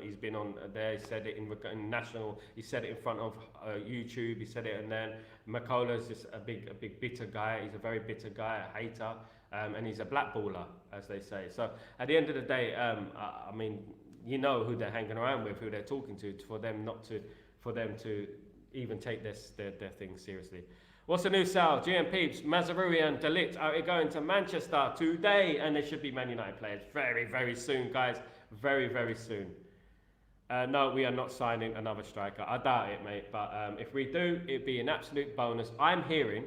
He's been on there, he said it in national, he said it in front of YouTube, he said it, and then McCullough's just a big bitter guy. He's a very bitter guy, a hater, and he's a blackballer, as they say. So at the end of the day, I mean, you know who they're hanging around with, who they're talking to, for them to even take their things seriously. What's the news, Sal? GM Peeps, Mazraoui and De Ligt are going to Manchester today, and they should be Man United players very, very soon, guys. Very, very soon. No, we are not signing another striker. I doubt it, mate. But if we do, it'd be an absolute bonus. I'm hearing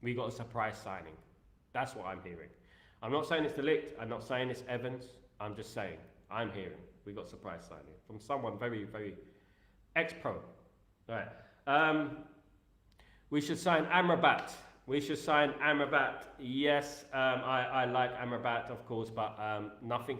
we got a surprise signing. That's what I'm hearing. I'm not saying it's De Ligt. I'm not saying it's Evans. I'm just saying I'm hearing we got a surprise signing from someone very, very ex-pro. All right. We should sign Amrabat. Yes, I like Amrabat, of course, but nothing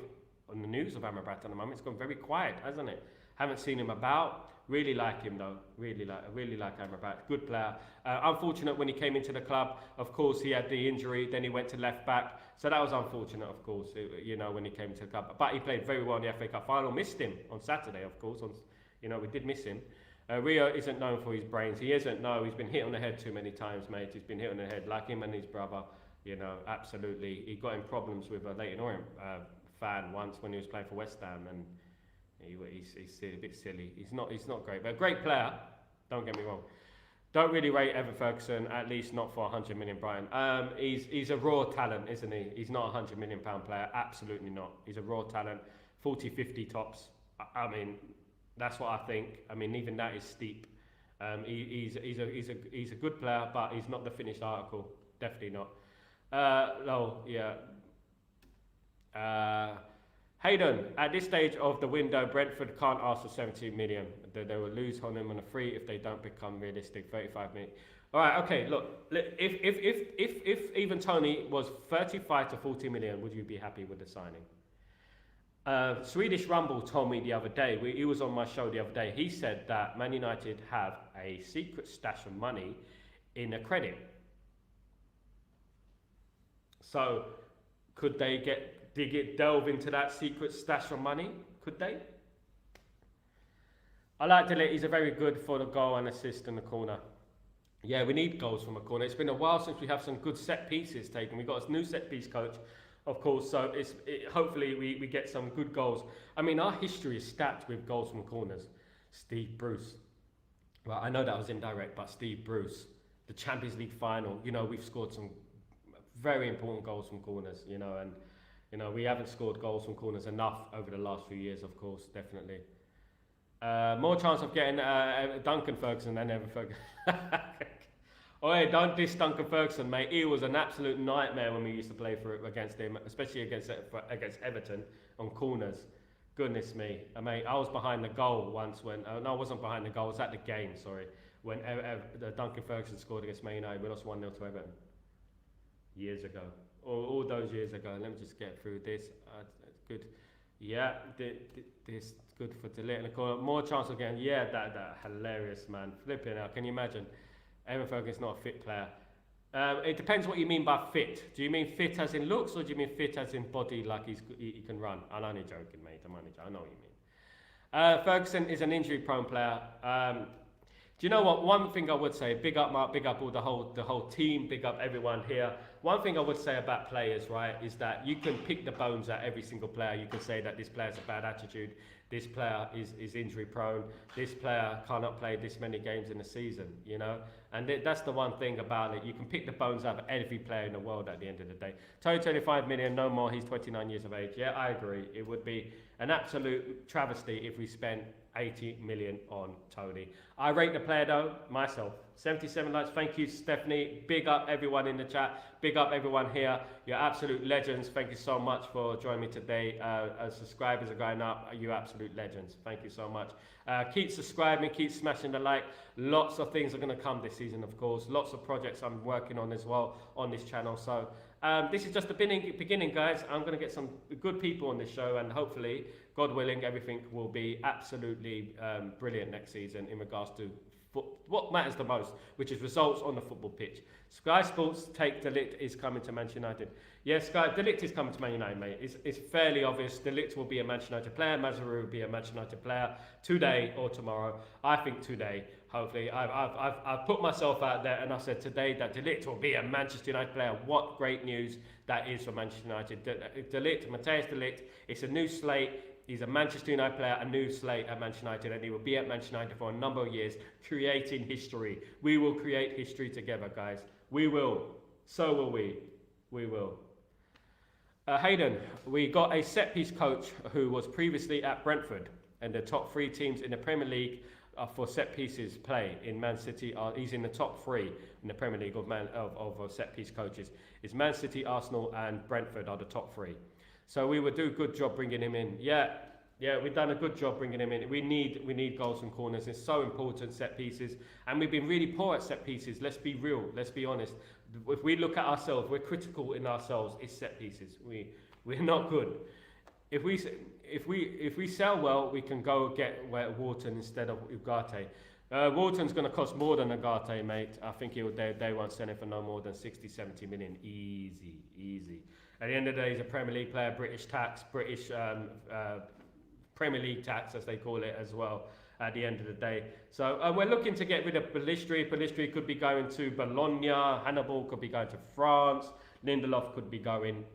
on the news of Amrabat at the moment. It's gone very quiet, hasn't it? Haven't seen him about. Really like him though. Really like Amrabat. Good player. Unfortunate when he came into the club. Of course, he had the injury. Then he went to left back. So that was unfortunate, of course. You know, when he came into the club. But he played very well in the FA Cup final. Missed him on Saturday, of course. We did miss him. Rio isn't known for his brains. He isn't. No, he's been hit on the head too many times, mate. He's been hit on the head, like him and his brother. You know, absolutely. He got in problems with a Leyton Orient fan once when he was playing for West Ham, and he's a bit silly. He's not great, but a great player. Don't get me wrong. Don't really rate Evan Ferguson, at least not for 100 million Brighton. He's a raw talent, isn't he? He's not a 100 million pound player. Absolutely not. He's a raw talent. 40, 50 tops. I mean, that's what I think. I mean, even that is steep. He's a good player, but he's not the finished article. Definitely not. Hayden, at this stage of the window, Brentford can't ask for 70 million. They will lose on him on a free if they don't become realistic. 35 million. All right, okay. Look, if even Tony was 35 to 40 million, would you be happy with the signing? Swedish Rumble told me the other day, he was on my show the other day, he said that Man United have a secret stash of money in a credit. So, could they delve into that secret stash of money? Could they? I like De Ligt. He's a very good for the goal and assist in the corner. Yeah, we need goals from a corner. It's been a while since we have some good set pieces taken. We've got a new set piece coach, of course, so hopefully we get some good goals. I mean, our history is stacked with goals from corners. Steve Bruce. Well, I know that was indirect, but Steve Bruce, the Champions League final, you know, we've scored some very important goals from corners, you know, and, you know, we haven't scored goals from corners enough over the last few years, of course, definitely. More chance of getting Duncan Ferguson than ever Ferguson. Oh, hey, don't diss Duncan Ferguson, mate. He was an absolute nightmare when we used to play against him, especially against Everton on corners. Goodness me. Mate, I was behind the goal once when... no, I wasn't behind the goal. I was at the game, sorry. When Duncan Ferguson scored against Man United. We lost 1-0 to Everton. Years ago. All those years ago. Let me just get through this. Good. Yeah, this good for De Ligt in the corner. More chance of getting... Yeah, that hilarious, man. Flipping out. Can you imagine? Evan Ferguson's not a fit player. It depends what you mean by fit. Do you mean fit as in looks, or do you mean fit as in body, like he can run? I'm only joking, mate. I know what you mean. Ferguson is an injury-prone player. Do you know what? One thing I would say, big up Mark, big up all the whole team, big up everyone here. One thing I would say about players, right, is that you can pick the bones at every single player. You can say that this player has a bad attitude, this player is injury prone, this player cannot play this many games in a season, you know? And that's the one thing about it. You can pick the bones out of every player in the world at the end of the day. Tony, 25 million, no more. He's 29 years of age. Yeah, I agree. It would be an absolute travesty if we spent 80 million on Tony. I rate the player though, myself. 77 likes. Thank you, Stephanie. Big up everyone in the chat. Big up everyone here. You're absolute legends. Thank you so much for joining me today. As subscribers are going up, you're absolute legends. Thank you so much. Keep subscribing, keep smashing the like. Lots of things are going to come this season, of course. Lots of projects I'm working on as well on this channel. So this is just the beginning, guys. I'm going to get some good people on this show, and hopefully, God willing, everything will be absolutely brilliant next season in regards to what matters the most, which is results on the football pitch. Sky Sports take De Ligt is coming to Manchester United. Yes, De Ligt is coming to Man United, mate. It's fairly obvious. De Ligt will be a Manchester United player. Mazraoui will be a Manchester United player today or tomorrow. I think today, hopefully. I've put myself out there and I said today that De Ligt will be a Manchester United player. What great news that is for Manchester United. De Ligt, Matthijs De Ligt, it's a new slate. He's a Manchester United player, a new slate at Manchester United, and he will be at Manchester United for a number of years, creating history. We will create history together, guys. We will. So will we. We will. Hayden, we got a set-piece coach who was previously at Brentford, and the top three teams in the Premier League for set-pieces play in Man City. He's in the top three in the Premier League of set-piece coaches. It's Man City, Arsenal, and Brentford are the top three. So we would do a good job bringing him in. Yeah, we've done a good job bringing him in. We need goals from corners. It's so important, set pieces. And we've been really poor at set pieces. Let's be real. Let's be honest. If we look at ourselves, we're critical in ourselves. It's set pieces. We're not good. If we sell well, we can go get Wharton instead of Ugarte. Wharton's going to cost more than Ugarte, mate. I think they won't sell it for no more than 60, 70 million. Easy. At the end of the day, he's a Premier League player, British tax, British Premier League tax, as they call it as well. at the end of the day. So we're looking to get rid of Ballistri. Ballistri could be going to Bologna. Hannibal could be going to France. Lindelof could be going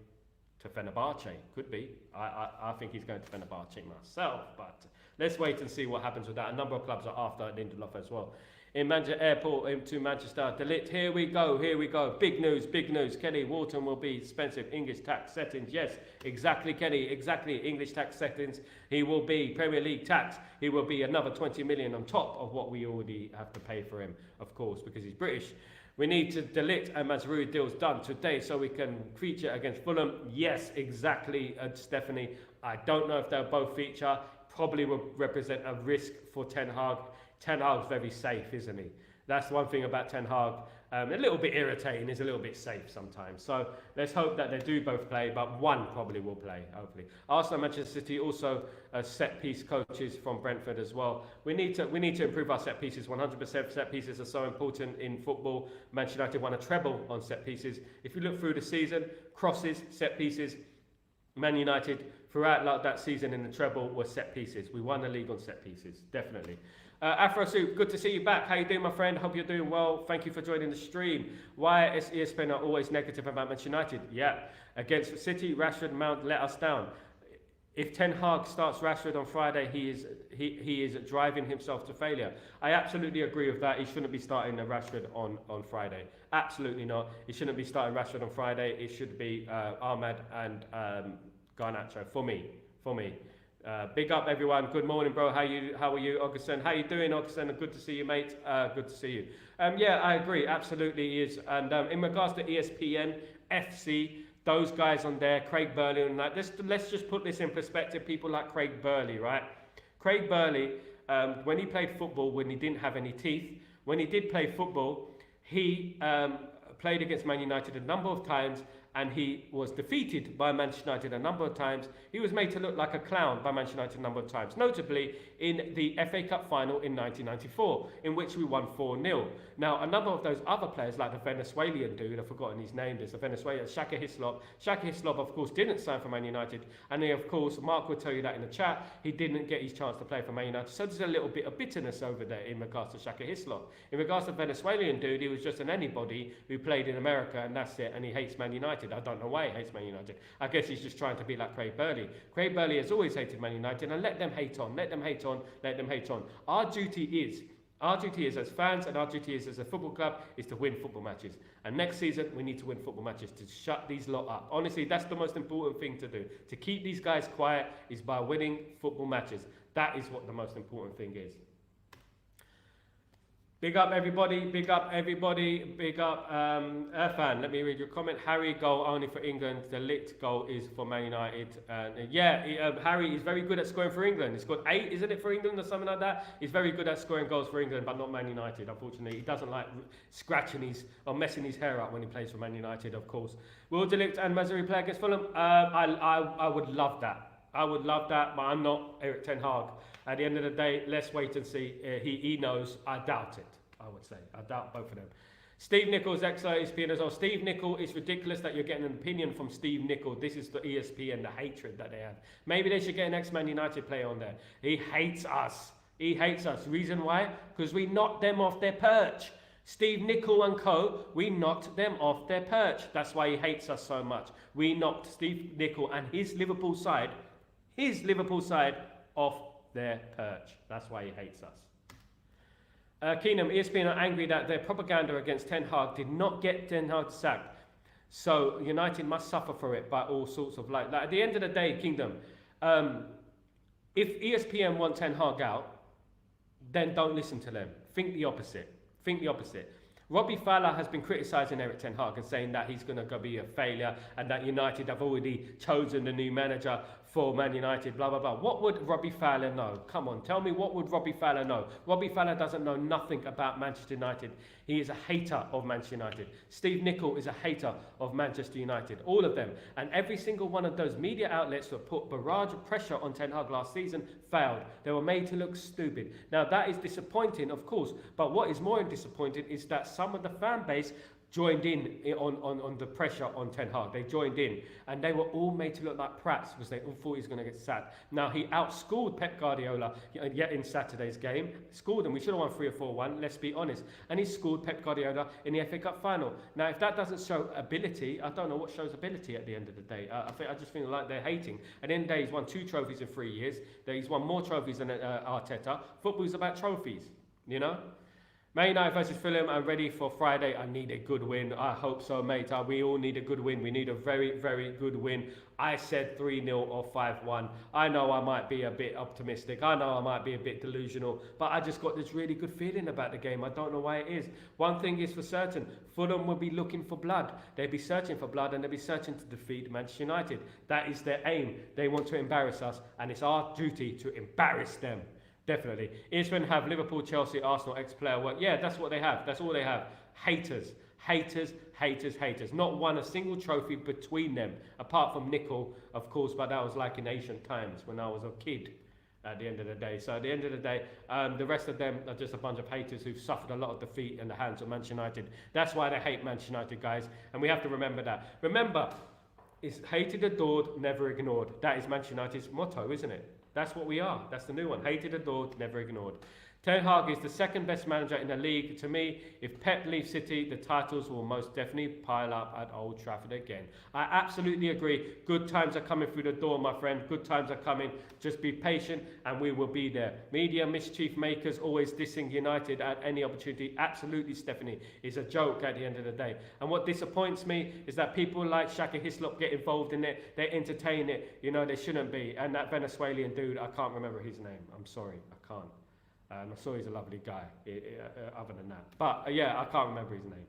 to Fenerbahce. Could be. I think he's going to Fenerbahce myself, but let's wait and see what happens with that. A number of clubs are after Lindelof as well. In Manchester Airport into Manchester. De Ligt, here we go. Big news. Kelly Wharton will be expensive. English tax settings. Yes, exactly, Kelly. Exactly. English tax settings. He will be Premier League tax. He will be another 20 million on top of what we already have to pay for him, of course, because he's British. We need to De Ligt and Mazraoui deals done today so we can feature against Fulham. Yes, exactly, Stephanie. I don't know if they'll both feature. Probably will represent a risk for Ten Hag. Ten Hag's very safe, isn't he? That's one thing about Ten Hag. A little bit irritating, he's a little bit safe sometimes. So let's hope that they do both play, but one probably will play, hopefully. Arsenal, Manchester City also set piece coaches from Brentford as well. We need to improve our set pieces. 100% set pieces are so important in football. Manchester United won a treble on set pieces. If you look through the season, crosses, set pieces, Man United throughout that season in the treble were set pieces. We won the league on set pieces, definitely. Afro Soup, good to see you back. How you doing, my friend? Hope you're doing well. Thank you for joining the stream. Why is ESPN are always negative about Manchester United? Yeah, against City, Rashford, Mount let us down. If Ten Hag starts Rashford on Friday, he is driving himself to failure. I absolutely agree with that. He shouldn't be starting Rashford on Friday. Absolutely not. He shouldn't be starting Rashford on Friday. It should be Ahmad and Garnacho for me. Big up everyone. Good morning, bro. How are you, Augustin? How you doing, Augustin? Good to see you, mate. Good to see you. Yeah, I agree. Absolutely he is. And in regards to ESPN, FC, those guys on there, Craig Burley and that. Let's just put this in perspective. People like Craig Burley, right? Craig Burley, when he played football, when he didn't have any teeth, when he did play football, he played against Man United a number of times, and he was defeated by Manchester United a number of times. He was made to look like a clown by Manchester United a number of times, notably in the FA Cup final in 1994, in which we won 4-0. Now, a number of those other players, like the Venezuelan dude, I've forgotten his name, there's the Venezuelan, Shaka Hislop. Shaka Hislop, of course, didn't sign for Man United, and then, of course, Mark will tell you that in the chat, he didn't get his chance to play for Man United. So there's a little bit of bitterness over there in regards to Shaka Hislop. In regards to the Venezuelan dude, he was just an anybody who played in America, and that's it, and he hates Man United. I don't know why he hates Man United. I guess he's just trying to be like Craig Burley. Craig Burley has always hated Man United, and let them hate on. Our duty is as fans, and our duty is as a football club, is to win football matches. And next season, we need to win football matches to shut these lot up. Honestly, that's the most important thing to do. To keep these guys quiet is by winning football matches. That is what the most important thing is. Big up everybody, big up Irfan. Let me read your comment. Harry goal only for England. The Ligt goal is for Man United. Harry is very good at scoring for England. He scored 8, isn't it, for England or something like that? He's very good at scoring goals for England, but not Man United, unfortunately. He doesn't like scratching or messing his hair up when he plays for Man United, of course. Will De Ligt and Mazraoui play against Fulham? I would love that. I would love that, but I'm not Erik Ten Hag. At the end of the day, let's wait and see. He knows. I doubt it, I would say. I doubt both of them. Steve Nichols, ESPN as well. Steve Nichols, it's ridiculous that you're getting an opinion from Steve Nichols. This is the ESPN, the hatred that they have. Maybe they should get an ex-Man United player on there. He hates us. He hates us. Reason why? Because we knocked them off their perch. Steve Nichols and co, we knocked them off their perch. That's why he hates us so much. We knocked Steve Nichols and his Liverpool side off their perch. That's why he hates us. Keenum, ESPN are angry that their propaganda against Ten Hag did not get Ten Hag sacked. So United must suffer for it by all sorts of like at the end of the day, Kingdom, if ESPN want Ten Hag out, then don't listen to them. Think the opposite. Robbie Fowler has been criticising Erik Ten Hag and saying that he's going to go be a failure and that United have already chosen the new manager for Man United, blah, blah, blah. What would Robbie Fowler know? Come on, tell me, what would Robbie Fowler know? Robbie Fowler doesn't know nothing about Manchester United. He is a hater of Manchester United. Steve Nichols is a hater of Manchester United. All of them. And every single one of those media outlets that put barrage of pressure on Ten Hag last season failed. They were made to look stupid. Now, that is disappointing, of course. But what is more disappointing is that some of the fan base joined in on the pressure on Ten Hag. They joined in, and they were all made to look like prats because they all thought he was going to get sacked. Now, he outscored Pep Guardiola yet in Saturday's game. Scored him. We should have won 3 or 4-1, let's be honest. And he scored Pep Guardiola in the FA Cup final. Now, if that doesn't show ability, I don't know what shows ability at the end of the day. I just feel like they're hating. At the end of the day, he's won 2 trophies in 3 years. He's won more trophies than Arteta. Football's about trophies, you know? Man United versus Fulham, I'm ready for Friday. I need a good win. I hope so, mate. We all need a good win. We need a very, very good win. I said 3-0 or 5-1. I know I might be a bit optimistic. I know I might be a bit delusional. But I just got this really good feeling about the game. I don't know why it is. One thing is for certain. Fulham will be looking for blood. They'll be searching for blood and they'll be searching to defeat Manchester United. That is their aim. They want to embarrass us. And it's our duty to embarrass them. Definitely. ESPN have Liverpool, Chelsea, Arsenal, ex-player work. Yeah, that's what they have. That's all they have. Haters. Haters, haters, haters. Not won a single trophy between them, apart from Nickel, of course, but that was like in ancient times when I was a kid at the end of the day. So at the end of the day, the rest of them are just a bunch of haters who've suffered a lot of defeat in the hands of Manchester United. That's why they hate Manchester United, guys. And we have to remember that. Remember, it's hated, adored, never ignored. That is Manchester United's motto, isn't it? That's what we are. That's the new one. Hated, adored, never ignored. Ten Hag is the second best manager in the league. To me, if Pep leaves City, the titles will most definitely pile up at Old Trafford again. I absolutely agree. Good times are coming through the door, my friend. Good times are coming. Just be patient and we will be there. Media mischief makers always dissing United at any opportunity. Absolutely, Stephanie. It's a joke at the end of the day. And what disappoints me is that people like Shaka Hislop get involved in it. They entertain it. You know, they shouldn't be. And that Venezuelan dude, I can't remember his name. I'm sorry. I can't. I saw he's a lovely guy, other than that. But yeah, I can't remember his name.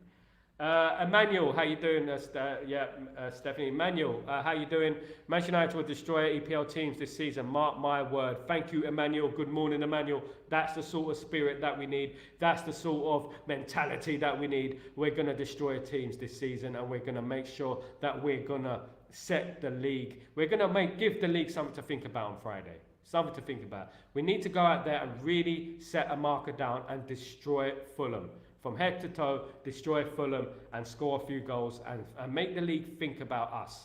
Emmanuel, how you doing? Stephanie. Emmanuel, how you doing? Manchester United will destroy EPL teams this season. Mark my word. Thank you, Emmanuel. Good morning, Emmanuel. That's the sort of spirit that we need. That's the sort of mentality that we need. We're going to destroy teams this season, and we're going to make sure that we're going to set the league. We're going to give the league something to think about on Friday. Something to think about. We need to go out there and really set a marker down and destroy Fulham. From head to toe, destroy Fulham and score a few goals and make the league think about us.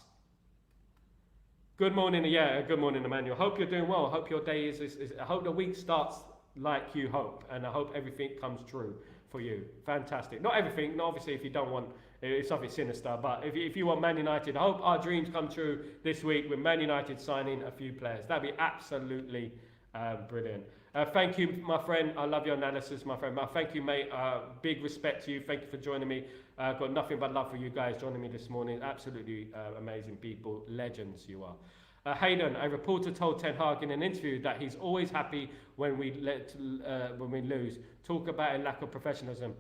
Good morning, good morning, Emmanuel. Hope you're doing well. I hope your day I hope the week starts like you hope, and I hope everything comes true for you. Fantastic. Not everything, not obviously if you don't want it's something sinister, but if you want Man United, I hope our dreams come true this week with Man United signing a few players. That'd be absolutely brilliant. Thank you, my friend. I love your analysis, my friend. Thank you, mate. Big respect to you. Thank you for joining me. Got nothing but love for you guys joining me this morning. Absolutely amazing people. Legends you are. Hayden, a reporter told Ten Hag in an interview that he's always happy when we lose. Talk about a lack of professionalism.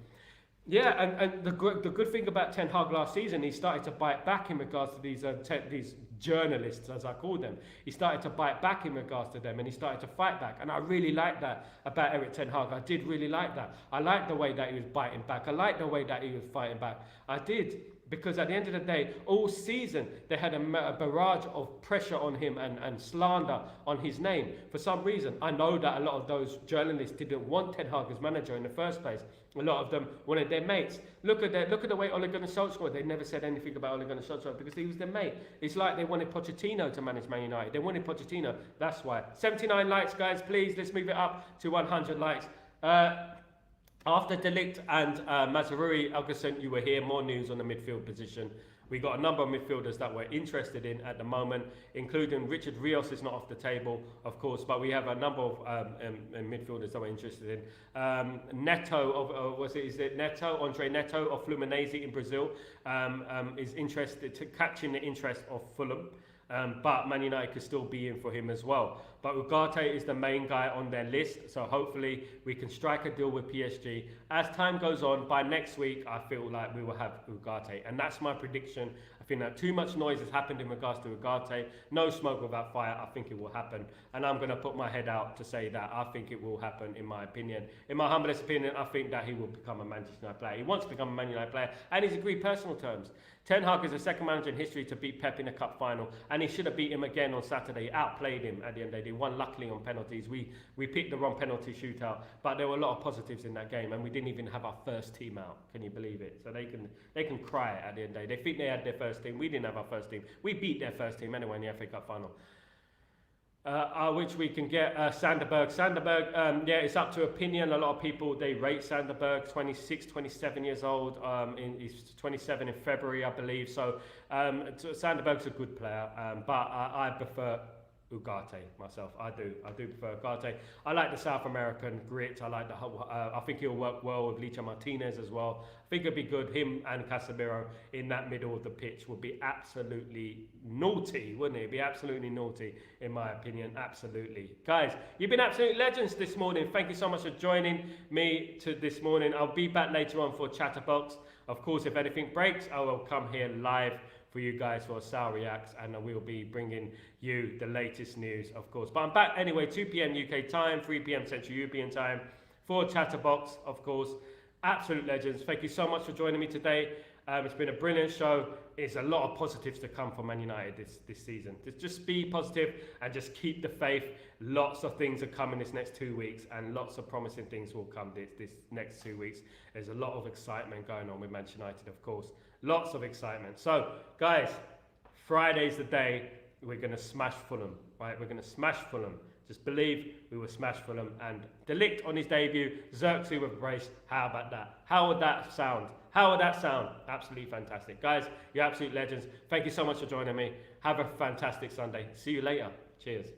Yeah, and the good thing about Ten Hag last season, he started to bite back in regards to these journalists, as I call them. He started to bite back in regards to them, and he started to fight back. And I really like that about Eric Ten Hag. I did really like that. I liked the way that he was biting back. I liked the way that he was fighting back. I did. Because at the end of the day, all season, they had a barrage of pressure on him and slander on his name. For some reason, I know that a lot of those journalists didn't want Ten Hag as manager in the first place. A lot of them wanted their mates. Look at the way Ole Gunnar Solskjaer, they never said anything about Ole Gunnar Solskjaer because he was their mate. It's like they wanted Pochettino to manage Man United. They wanted Pochettino. That's why. 79 likes, guys, please. Let's move it up to 100 likes. After Ligt and Mazraoui, Augustin, you were here. More news on the midfield position. We got a number of midfielders that we're interested in at the moment, including Richard Rios is not off the table, of course, but we have a number of midfielders that we're interested in. Neto, Andre Neto of Fluminense in Brazil is interested to catching the interest of Fulham. But Man United could still be in for him as well. But Ugarte is the main guy on their list, so hopefully we can strike a deal with PSG. As time goes on, by next week, I feel like we will have Ugarte, and that's my prediction. I think that too much noise has happened in regards to Ugarte. No smoke without fire. I think it will happen. And I'm going to put my head out to say that I think it will happen, in my opinion. In my humblest opinion, I think that he will become a Manchester United player. He wants to become a Man United player, and he's agreed personal terms. Ten Hag is the second manager in history to beat Pep in a cup final, and he should have beat him again on Saturday. He outplayed him at the end of the day. They won luckily on penalties. We picked the wrong penalty shootout, but there were a lot of positives in that game, and we didn't even have our first team out. Can you believe it? So they can cry at the end of the day. They think they had their first team. We didn't have our first team. We beat their first team anyway in the FA Cup final. Which we can get Sanderberg. Yeah, it's up to opinion. A lot of people, they rate Sanderberg, 26, 27 years old. He's 27 in February, I believe. So Sanderberg's a good player, but I prefer Ugarte myself. I do prefer Ugarte. I like the South American grit. I like the whole. I think he'll work well with Ligt and Martinez as well. I think it'd be good. Him and Casemiro in that middle of the pitch would be absolutely naughty, wouldn't it? It'd be absolutely naughty, in my opinion. Absolutely, guys. You've been absolute legends this morning. Thank you so much for joining me this morning. I'll be back later on for Chatterbox. Of course, if anything breaks, I will come here live for you guys for Sal Reacts, and we'll be bringing you the latest news, of course. But I'm back anyway, 2 p.m. UK time, 3 p.m. Central European time for Chatterbox, of course. Absolute legends. Thank you so much for joining me today. It's been a brilliant show. There's a lot of positives to come from Man United this season. Just be positive and just keep the faith. Lots of things are coming this next 2 weeks, and lots of promising things will come this next 2 weeks. There's a lot of excitement going on with Manchester United, of course. Lots of excitement. So, guys, Friday's the day we're going to smash Fulham, right? We're going to smash Fulham. Just believe we will smash Fulham. And De Ligt on his debut, Xerxes with a brace. How about that? How would that sound? How would that sound? Absolutely fantastic. Guys, you're absolute legends. Thank you so much for joining me. Have a fantastic Sunday. See you later. Cheers.